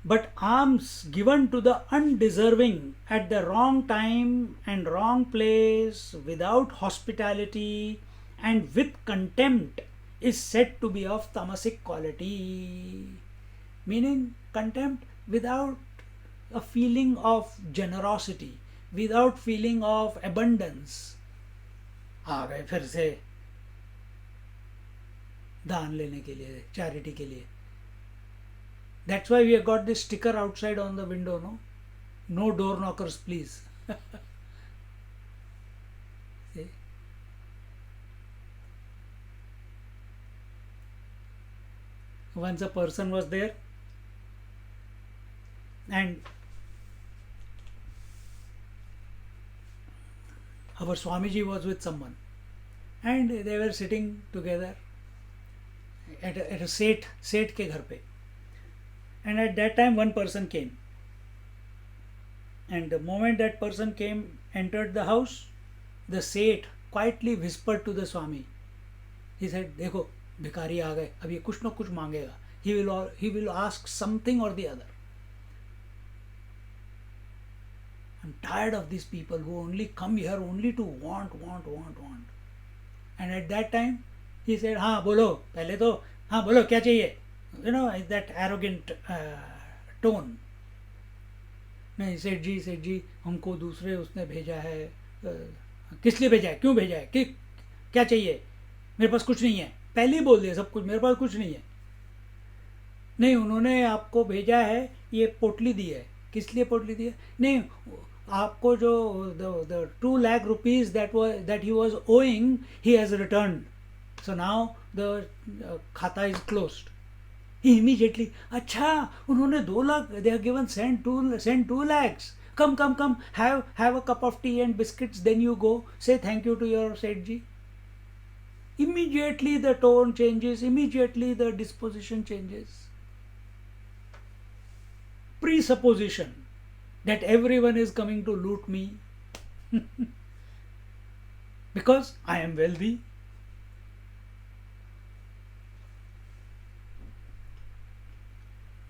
But alms given to the undeserving at the wrong time and wrong place, without hospitality and with contempt, is said to be of tamasic quality. Meaning contempt without a feeling of generosity, without feeling of abundance. आ गए फिर से दान लेने के लिए, charity के लिए. That's why we have got this sticker outside on the window, no? No door knockers, please. See? Once a person was there, and our Swamiji was with someone, and they were sitting together at a Seth ke ghar pe. And at that time one person came, and the moment that person came, entered the house, the Seth quietly whispered to the Swami. He said, देखो भिखारी आ गए, अब ये कुछ न कुछ मांगेगा. He will ask something or the other. I'm tired of these people who only come here only to want. And at that time, he said, हाँ बोलो, पहले तो हाँ बोलो क्या चाहिए? You know, that arrogant tone. नहीं सेठ जी हमको दूसरे उसने भेजा है. किस लिए भेजा है? क्यों भेजा है? क्या चाहिए? मेरे पास कुछ नहीं है. पहले ही बोल दिया सब कुछ, मेरे पास कुछ नहीं है. नहीं, उन्होंने आपको भेजा है, ये पोटली दी है. किस लिए पोटली दी है? नहीं, आपको जो the 2 lakh rupees that he was owing, he has returned. So now the खाता is closed. He immediately, अच्छा उन्होंने 2 lakh, they have given send 2 lakhs. Come, have a cup of tea and biscuits, then you go say thank you to your Seth ji. Immediately the tone changes, immediately the disposition changes. Presupposition that everyone is coming to loot me because I am wealthy.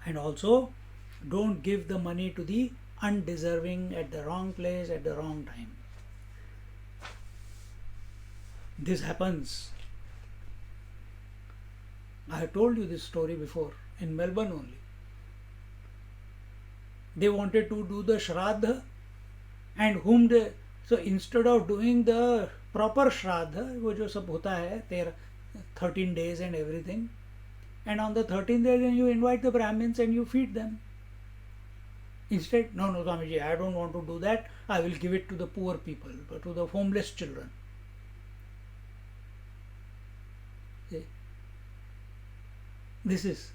And also, don't give the money to the undeserving, at the wrong place, at the wrong time. This happens. I have told you this story before, in Melbourne only. They wanted to do the Shraddha, and whom they, so instead of doing the proper Shraddha, वो जो सब होता है 13 days and everything, and on the 13th day then you invite the Brahmins and you feed them. Instead, no, Swamiji, I don't want to do that. I will give it to the poor people, to the homeless children. See? This is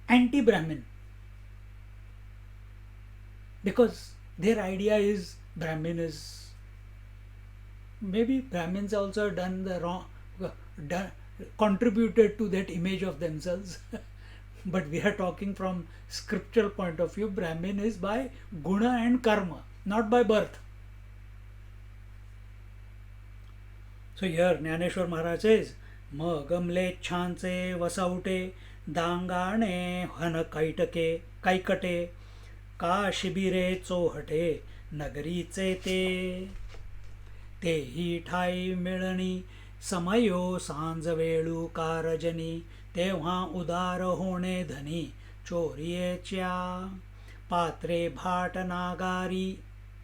anti-Brahmin, because their idea is Brahmin is, maybe Brahmins also done the wrong, contributed to that image of themselves. But we are talking from scriptural point of view. Brahmin is by guna and karma, not by birth. So here Jnaneshwar Maharaj says, Magamle chhanse vasaute dangane hana kaikate का शिबिरे चोहटे नगरीचे ते ही ठाई मिळणी समयो सांज वेळू कारजनी तेव्हा उदार होणे धनी चोरीच्या पात्रे भाट नागारी.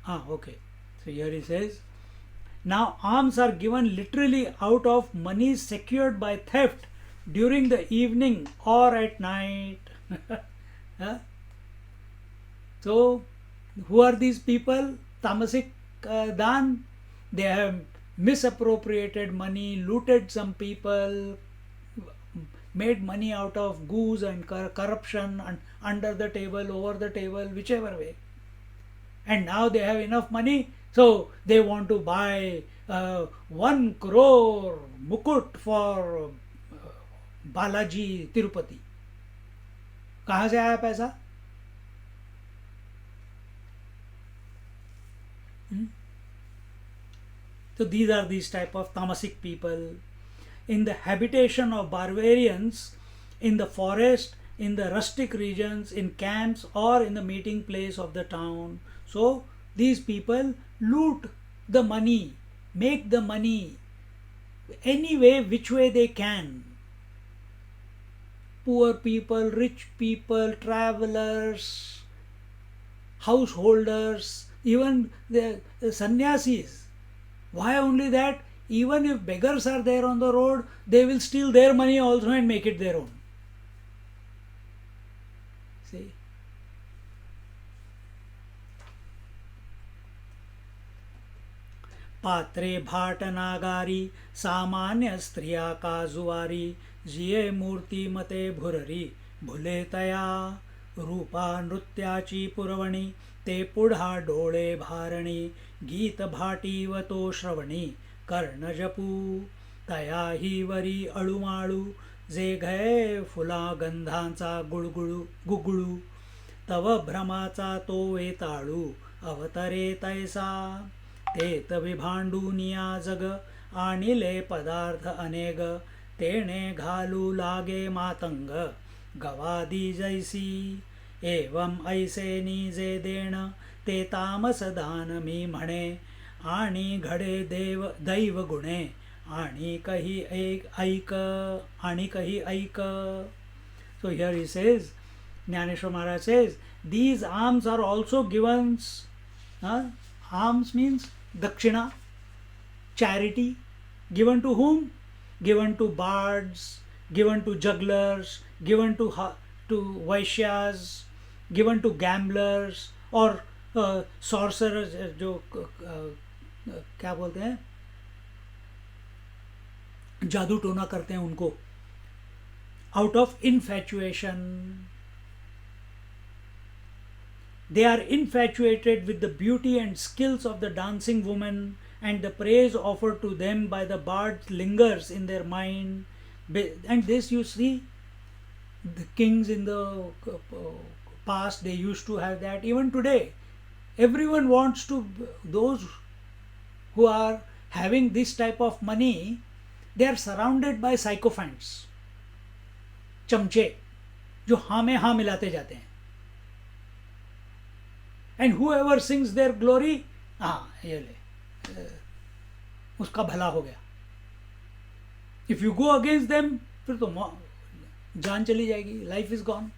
Okay. So here he says, now alms are given literally out of money secured by theft during the evening or at night. Huh? So, who are these people? Tamasic Dan. They have misappropriated money, looted some people, made money out of goose and corruption, and under the table, over the table, whichever way. And now they have enough money, so they want to buy 1 crore mukut for Balaji Tirupati. कहाँ से आया पैसा? So these are these type of tamasic people in the habitation of barbarians, in the forest, in the rustic regions, in camps, or in the meeting place of the town. So these people loot the money, make the money any way, which way they can. Poor people, rich people, travelers, householders, even the sannyasis. Why only that? Even if beggars are there on the road, they will steal their money also and make it their own. See? पात्रे भाट नागारी सामान्य स्त्रिया काजुवारी जिये मूर्ती मते भुररी भुले तया रूपा नृत्याची पुरवणी ते पुढा डोळे भारणी गीत भाटीव तो श्रवणी कर्ण जपू तया ही वरी अळूमाळू जे गये फुला गंधांचा गुळगुळू गुगुळू तव भ्रमाचा तो वेताळू अवतरे तैसा तेत विभांडूनिया जग आणिले पदार्थ अनेग तेणे घालू लागे मातंग गवादी जैसी एवं ऐसे निजे देण ते तामस दान मी म्हणे आणि घडे देव दैव गुणे आणि कही ऐक आणि कही ऐक. So here he says, Jnaneshwar Maharaj says, these alms are also given. Alms means dakshina, charity. Given to whom? Given to bards, given to jugglers, given to vaishyas, given to gamblers or sorcerers, जो क्या बोलते हैं, जादू टोना करते हैं उनको, out of infatuation. They are infatuated with the beauty and skills of the dancing woman, and the praise offered to them by the bard lingers in their mind. And this you see, the kings in the past, they used to have that. Even today, everyone wants to, those who are having this type of money, they are surrounded by sycophants, चमचे जो हाँ में हाँ मिलाते जाते हैं. And whoever sings their glory, हाँ ये ले, उसका भला हो गया. If you go against them, फिर तो जान चली जाएगी, life is gone.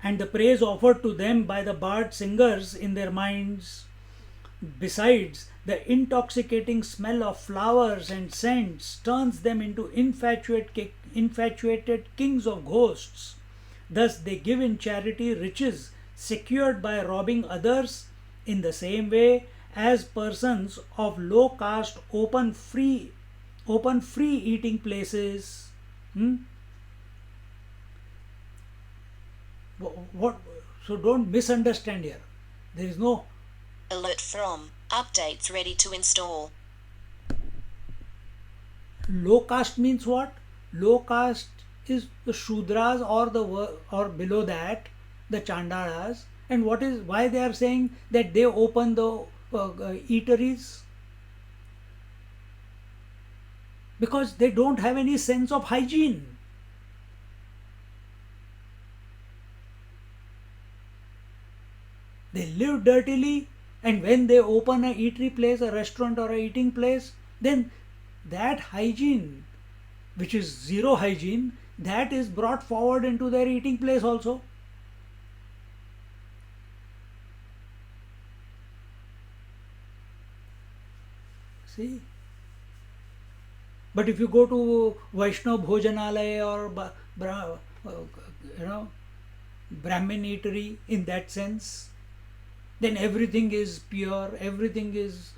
And the praise offered to them by the bard singers in their minds, besides the intoxicating smell of flowers and scents, turns them into infatuated kings of ghosts. Thus they give in charity riches secured by robbing others, in the same way as persons of low caste open free eating places. What? So don't misunderstand here. There is no alert from updates ready to install. Low caste means what? Low caste is the Shudras or below that the Chandalas. And what is why they are saying that they open the eateries? Because they don't have any sense of hygiene. They live dirtily, and when they open a eatery place, a restaurant or a eating place, then that hygiene, which is zero hygiene, that is brought forward into their eating place also. See? But if you go to Vaishnav Bhojanalaya or Brahmin eatery in that sense, then everything is pure, everything is,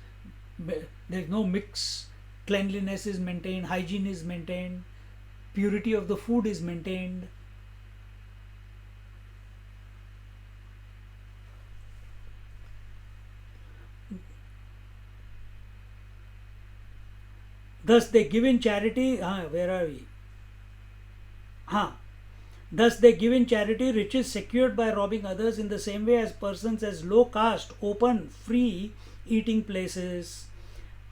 there's no mix, cleanliness is maintained, hygiene is maintained, purity of the food is maintained. Thus they give in charity, where are we? Thus they give in charity riches secured by robbing others, in the same way as persons as low caste open free eating places.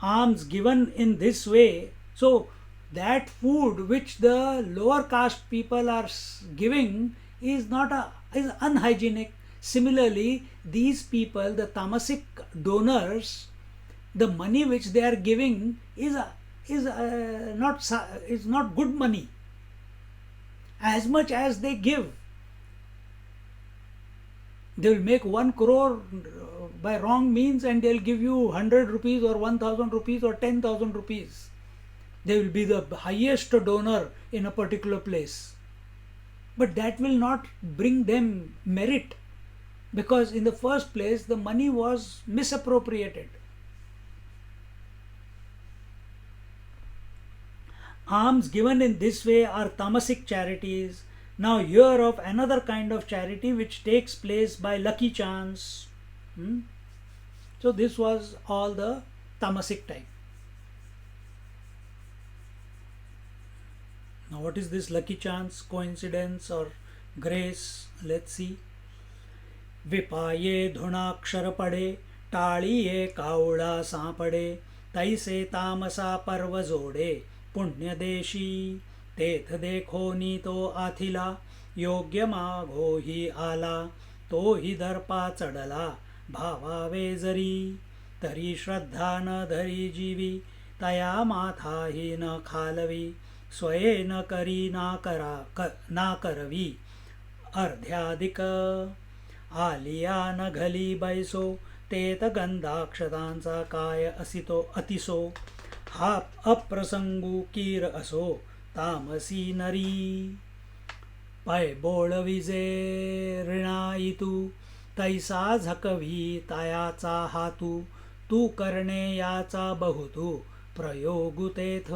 Alms given in this way, so that food which the lower caste people are giving is is unhygienic. Similarly, these people, the tamasic donors, the money which they are giving is not good money. As much as they give, they will make 1 crore by wrong means, and they'll give you 100 rupees or 1000 rupees or 10,000 rupees. They will be the highest donor in a particular place. But that will not bring them merit, because in the first place the money was misappropriated. Alms given in this way are tamasic charities. Now hear of another kind of charity which takes place by lucky chance. So this was all the tamasic type. Now what is this lucky chance, coincidence or grace? Let's see. विपाये धुनाक्षर पड़े, टाळिये कावळा सापडे, तैसे तामसा पर्व जोडे, पुण्य देशी तेथ देखो नीतो आथिला, योग्य मागो ही आला, तो ही दर्पा चढला, भावावे जरी, तरी श्रद्धा न धरी जीवी, तया माथा ही न खालवी, स्वये न करी ना करवी, अर्ध्याधिक आलिया न घली बैसो, तेत गंधाक्षतांचा काय अतिसो, हा अप्रसंगू कीर असो, तामसी नरी, पै बोळविजे ऋणाईतू, तैसा झकवी तायाचा हातू, तू करणे याचा बहुतू, प्रयोगु तेथ.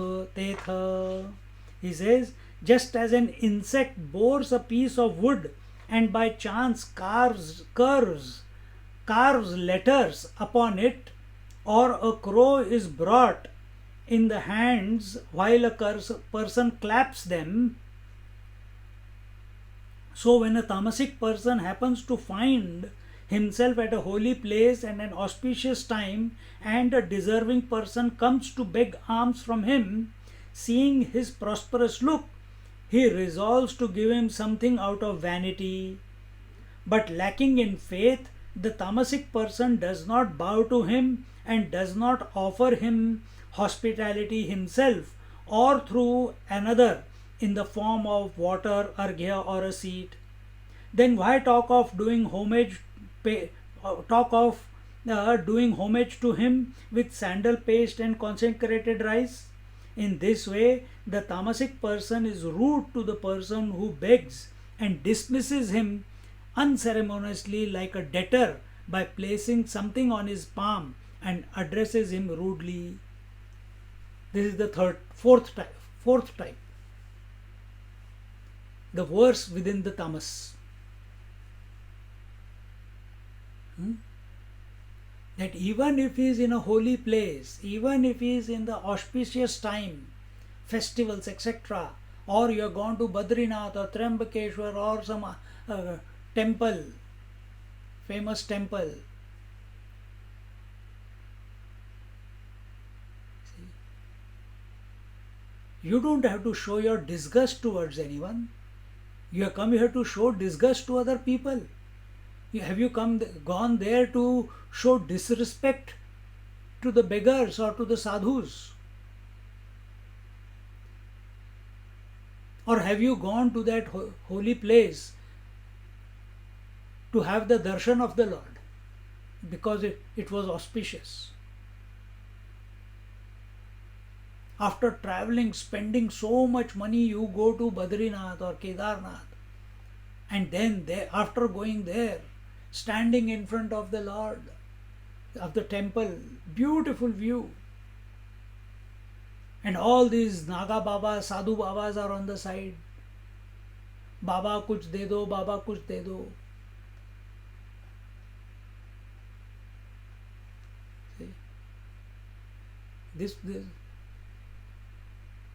He says, just as an insect bores a piece of wood and by chance carves letters upon it, or a crow is brought in the hands while a person claps them, so when a tamasic person happens to find himself at a holy place and an auspicious time, and a deserving person comes to beg alms from him, seeing his prosperous look, he resolves to give him something out of vanity. But lacking in faith, the tamasic person does not bow to him and does not offer him hospitality himself or through another in the form of water, arghya, or a seat. Then why talk of doing homage? Talk of doing homage to him with sandal paste and consecrated rice? In this way, the tamasic person is rude to the person who begs and dismisses him unceremoniously like a debtor by placing something on his palm and addresses him rudely. This is the fourth type. Fourth type. The worst within the tamas. That even if he is in a holy place, even if he is in the auspicious time, festivals, etc., or you have gone to Badrinath or Triambakeshwar or some temple, famous temple. You don't have to show your disgust towards anyone. You have come here to show disgust to other people. Have you gone there to show disrespect to the beggars or to the sadhus? Or have you gone to that holy place to have the darshan of the Lord because it was auspicious? After traveling, spending so much money, you go to Badrinath or Kedarnath, and then after going there, standing in front of the Lord, of the temple, beautiful view, and all these Naga Babas, Sadhu Babas are on the side. Baba kuch de do, Baba kuch de do. See? This.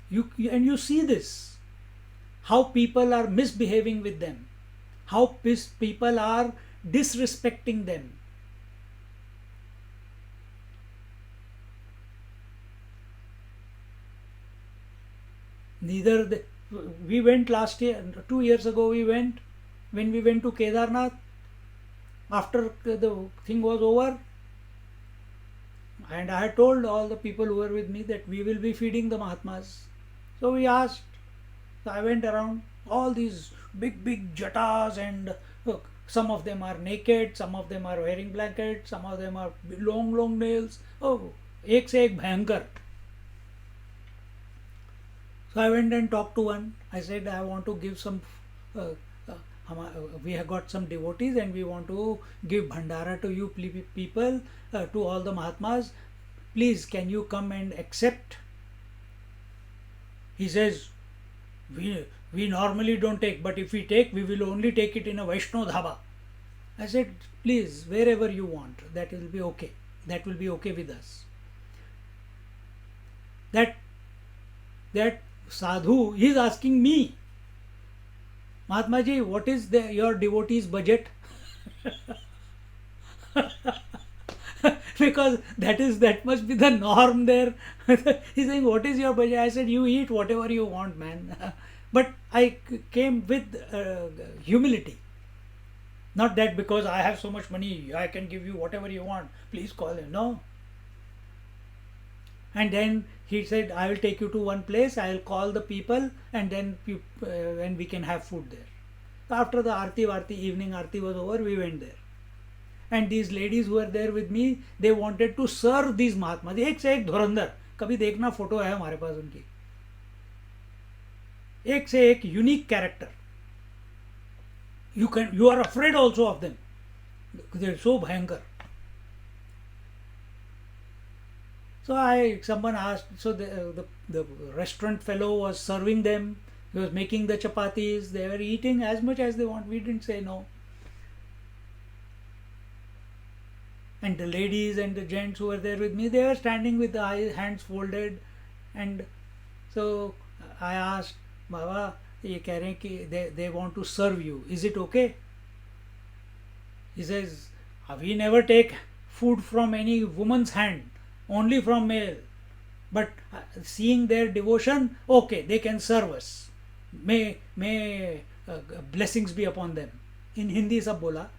You see this, how people are misbehaving with them, how people are disrespecting them. We went last year, 2 years ago when we went to Kedarnath, after the thing was over, and I had told all the people who were with me that we will be feeding the Mahatmas. So we asked. So I went around, all these big jatas, and look, some of them are naked, some of them are wearing blankets, some of them are long nails. Oh, ek se ek bhayankar. So I went and talked to one. I said, I want to give some, we have got some devotees and we want to give bhandara to you people, to all the Mahatmas. Please, can you come and accept? He says, we normally don't take, but if we take, we will only take it in a Vaishno Dhaba. I said, please, wherever you want, that will be okay. That will be okay with us. That sadhu, he is asking me, Mahatma Ji, what is your devotees' budget? Because that must be the norm there. He's saying, what is your budget? I said, you eat whatever you want, man. But I came with humility. Not that because I have so much money, I can give you whatever you want. Please call him. No. And then he said, I will take you to one place, I will call the people, and then and we can have food there. After the Aarti, evening Aarti was over, we went there. And these ladies who were there with me, they wanted to serve these Mahatmas. एक से एक धुरंधर, कभी देखना photo है हमारे पास उनकी. एक से एक unique character. You are afraid also of them. They are so bhayankar. So someone asked, so the restaurant fellow was serving them, he was making the chapatis, they were eating as much as they want, we didn't say no. And the ladies and the gents who were there with me, they were standing with the hands folded, and so I asked, Baba, ये कह रहे हैं कि they want to serve you, is it okay? He says, we never take food from any woman's hand, only from male. but seeing their devotion, okay, they can serve us. May blessings be upon them. In Hindi sab bola.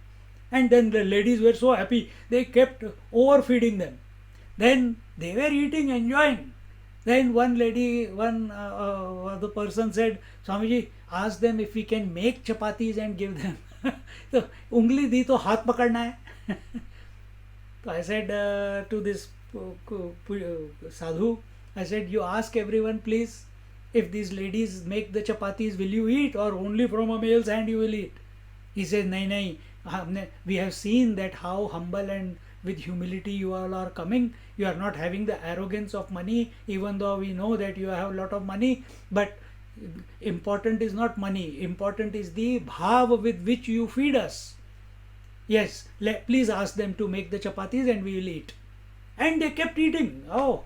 And then the ladies were so happy, they kept overfeeding them. Then they were eating, enjoying. Then one lady, one the person said, Swamiji, ask them if we can make chapatis and give them. तो उंगली दी तो हाथ पकड़ना है. So I said to this sadhu, I said, you ask everyone please, if these ladies make the chapatis, will you eat, or only from a male's hand you will eat? He says, nahi, we have seen that how humble and with humility you all are coming. You are not having the arrogance of money, even though we know that you have a lot of money. But important is not money. Important is the bhav with which you feed us. Yes, please ask them to make the chapatis and we will eat. And they kept eating. Oh,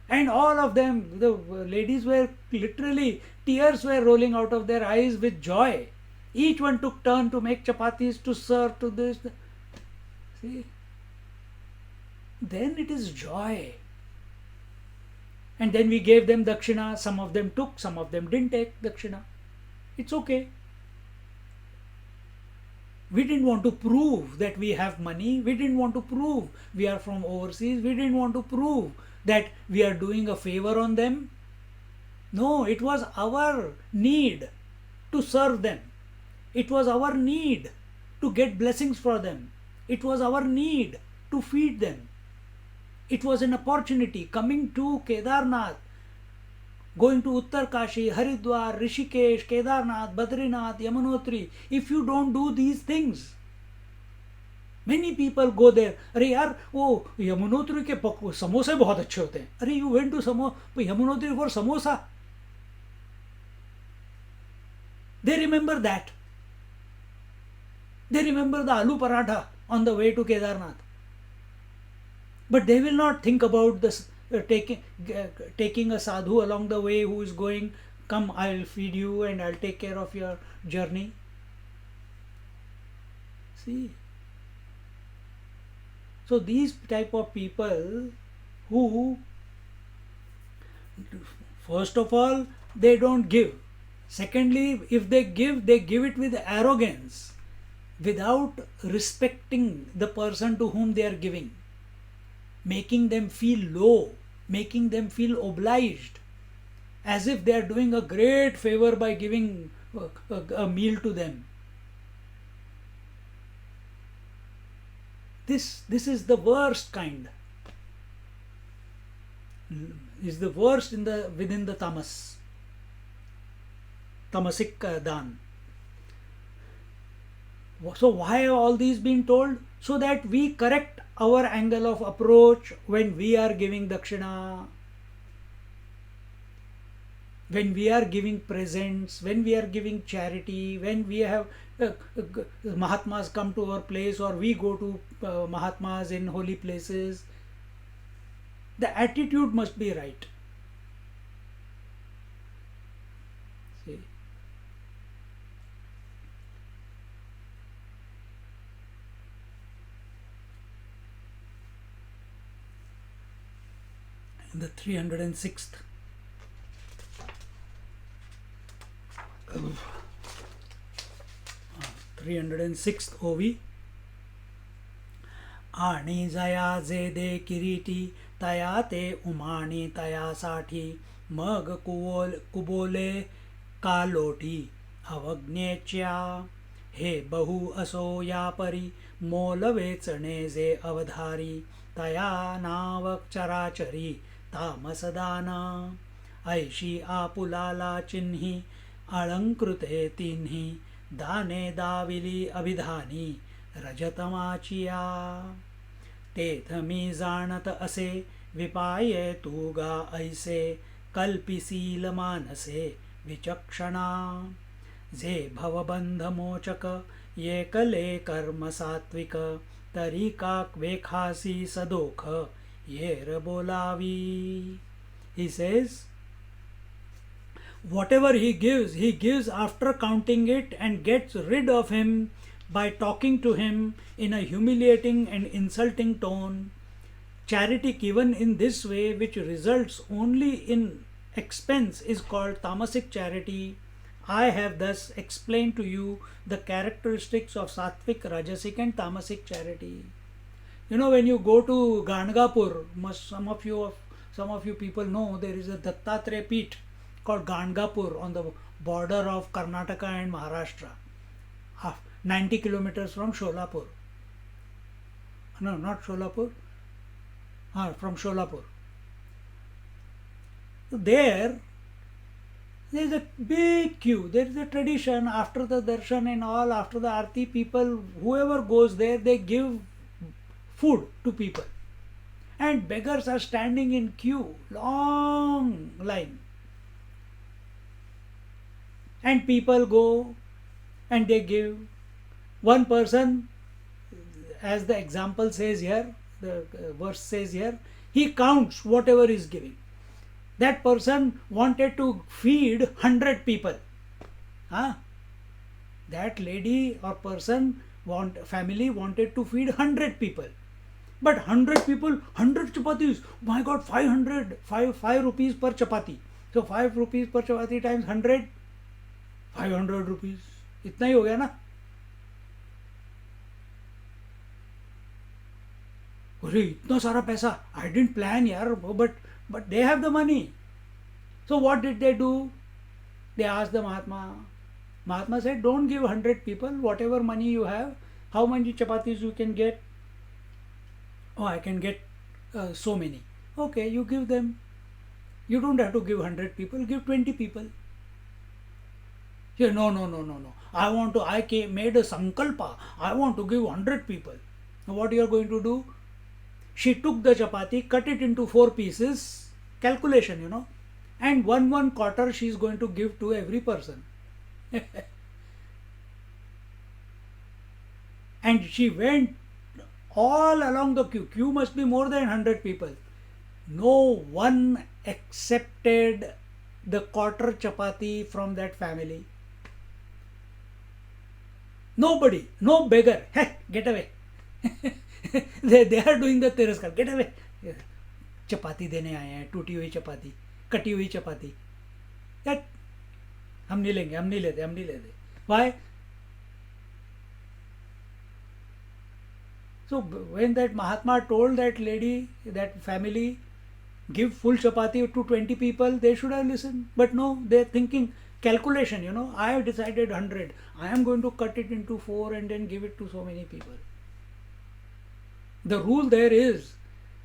and all of them, the ladies were literally, tears were rolling out of their eyes with joy. Each one took turn to make chapatis, to serve, to this. See? Then it is joy. And then we gave them dakshina. Some of them took, some of them didn't take dakshina. It's okay. We didn't want to prove that we have money. We didn't want to prove we are from overseas. We didn't want to prove that we are doing a favor on them. No, it was our need to serve them. It was our need to get blessings for them. It was our need to feed them. It was an opportunity. Coming to Kedarnath, going to Uttarkashi, Haridwar, Rishikesh, Kedarnath, Badrinath, Yamunotri. If you don't do these things, many people go there. अरे यार वो यमुनोत्री के समोसे बहुत अच्छे होते हैं. अरे you went to Yamunotri for samosa. They remember that. They remember the aloo paratha on the way to Kedarnath. But they will not think about this taking a sadhu along the way who is going, come, I will feed you and I will take care of your journey. See. So these type of people who, first of all, they don't give. Secondly, if they give it with arrogance, without respecting the person to whom they are giving, making them feel low, making them feel obliged, as if they are doing a great favor by giving a meal to them. This is the worst kind. Is the worst within the tamas. Tamasic dan. So why have all these been told? So that we correct our angle of approach when we are giving dakshina, when we are giving presents, when we are giving charity, when we have Mahatmas come to our place, or we go to Mahatmas in holy places. The attitude must be right. See. In the 306th OV, आणि जया जे दे किरीटी तया ते उमाणी तया साठी मग कुबोले कालोटी अवज्ञेच्या हे बहु असो या परी मोल वेचणे जे अवधारी तया नाव चराचरी तामसदाना ऐशी आपुलाला चिन्ही अलंकृते तिन्ही दाने दाविली अभिधानी रजतमाचिया तेथ मी जाणत असे विपाये तू गा ऐसे कल्पिसील मानसे विचक्षणा जे भवबंध मोचक ये कले कर्म सात्विक तरी का वेखासी सदोख येर बोलावी. He says, whatever he gives after counting it and gets rid of him by talking to him in a humiliating and insulting tone. charity given in this way, which results only in expense, is called tamasic charity. I have thus explained to you the characteristics of sattvic, rajasic, and tamasic charity. You know, when you go to Gangapur, some of you people know there is a Dattatreya Peeth called Gangapur on the border of Karnataka and Maharashtra, 90 kilometers from Sholapur. No, not Sholapur. From Sholapur. So there is a big queue. There is a tradition after the darshan and all, after the arti, people, whoever goes there, they give food to people. And beggars are standing in queue, long line. And people go and they give. One person, as the example says here, the verse says here, he counts whatever is giving. That person wanted to feed 100 people. That lady or person, family wanted to feed 100 people. But 100 people, 100 chapatis. My God, 5 rupees per chapati. So 5 rupees per chapati times 100, 500 rupees. इतना ही हो गया ना. अरे इतना सारा पैसा. I didn't plan यार, but they have the money. So what did they do? They asked the Mahatma. Mahatma said, don't give 100 people, whatever money you have, how many chapatis you can get. Oh, I can get so many. Okay, you give them. You don't have to give 100 people, give 20 people. Say, no. I made a sankalpa. I want to give 100 people. Now what you are going to do? She took the chapati, cut it into 4 pieces, calculation, you know, and one quarter she is going to give to every person. And she went all along the queue. Queue must be more than 100 people. No one accepted the quarter chapati from that family. Nobody, no beggar. Hey, get away. they are doing the tiraskar. Get away. चपाती देने आए हैं, टूटी हुई चपाती, कटी हुई चपाती. That हम नहीं लेंगे, हम नहीं लेते. Why? So when that Mahatma told that lady, that family, give full chapati to 20 people, they should have listened. But no, they're thinking calculation, you know. I have decided 100. I am going to cut it into 4 and then give it to so many people. The rule there is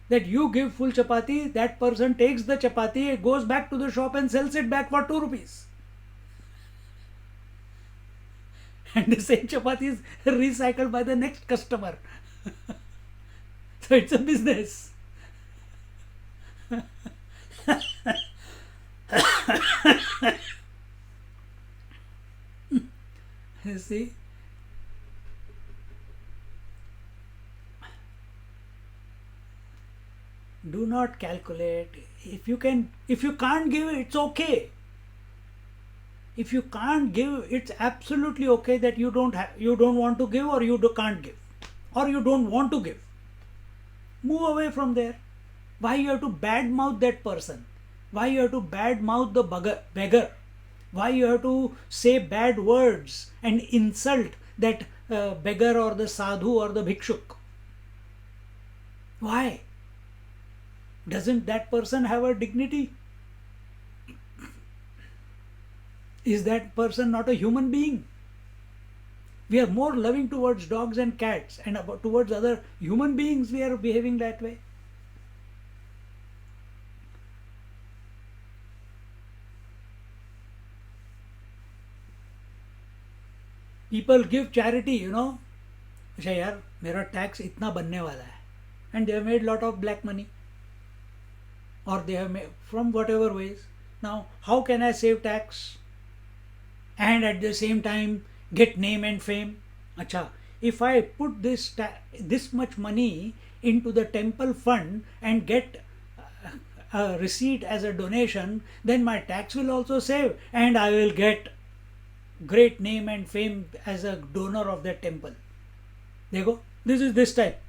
that you give full chapati, that person takes the chapati, goes back to the shop and sells it back for 2 rupees. And the same chapati is recycled by the next customer. So it's a business. You see? Do not calculate. If you can't give it, it's okay. If you can't give, it's absolutely okay that you don't want to give, or you can't give, or you don't want to give. Move away from there. Why you have to badmouth that person? Why you have to badmouth the beggar? Why you have to say bad words and insult that beggar or the sadhu or the bhikshuk? Why? Doesn't that person have a dignity? Is that person not a human being? We are more loving towards dogs and cats, and towards other human beings we are behaving that way. People give charity, you know. Say, yaar, mera tax itna बनने वाला है, and they have made lot of black money, or they have made from whatever ways. Now, how can I save tax and at the same time get name and fame? Acha, if I put this much money into the temple fund and get a receipt as a donation, then my tax will also save, and I will get great name and fame as a donor of that temple. There you go. This is this type.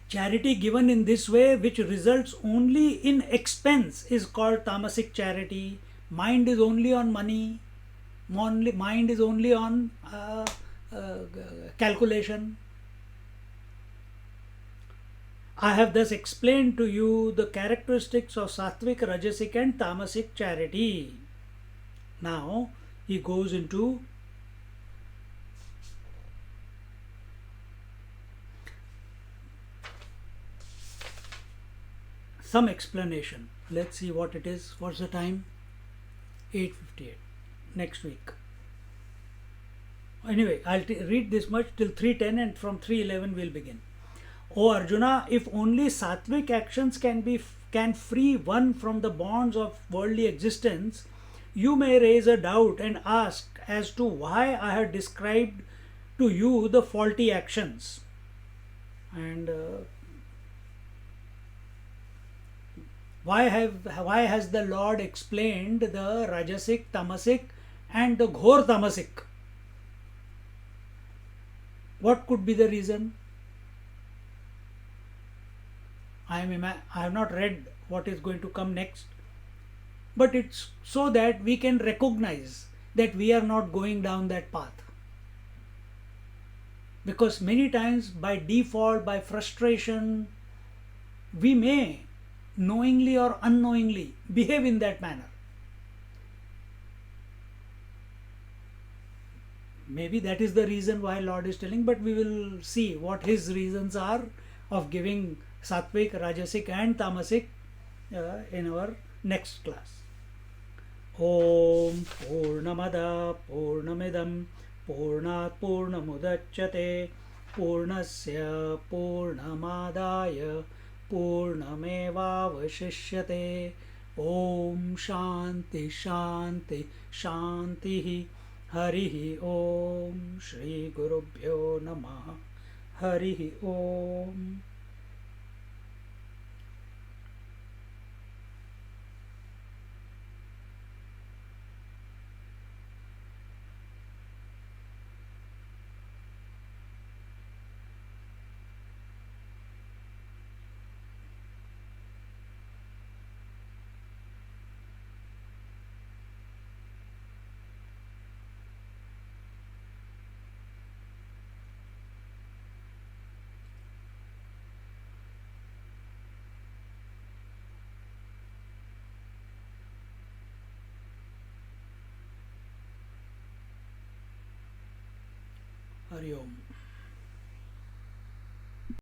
Charity given in this way, which results only in expense, is called tamasic charity. Mind is only on money, mind is only on uh, calculation. I have thus explained to you the characteristics of sattvic, rajasic, and tamasic charity. Now he goes into some explanation. Let's see what it is. What's the time? 8:58. Next week. Anyway, I'll read this much till 3:10, and from 3:11 we'll begin. O Arjuna, if only sattvic actions can free one from the bonds of worldly existence, you may raise a doubt and ask as to why I have described to you the faulty actions. And why has the Lord explained the rajasic, tamasic, and the ghor tamasic? What could be the reason? I have not read what is going to come next, but it's so that we can recognize that we are not going down that path. Because many times by default, by frustration, we may knowingly or unknowingly behave in that manner. Maybe that is the reason why Lord is telling, but we will see what his reasons are of giving sattvic, rajasic, and tamasic in our next class. Om Purnamada Purnamidam Purnat Purnamudachyate Purnasya Purnamadaya Purnamevavashishyate. Om Shanti Shanti Shanti. Harihi Om. Shri Gurubhyo Namaha. Harihi Om. Hari Om.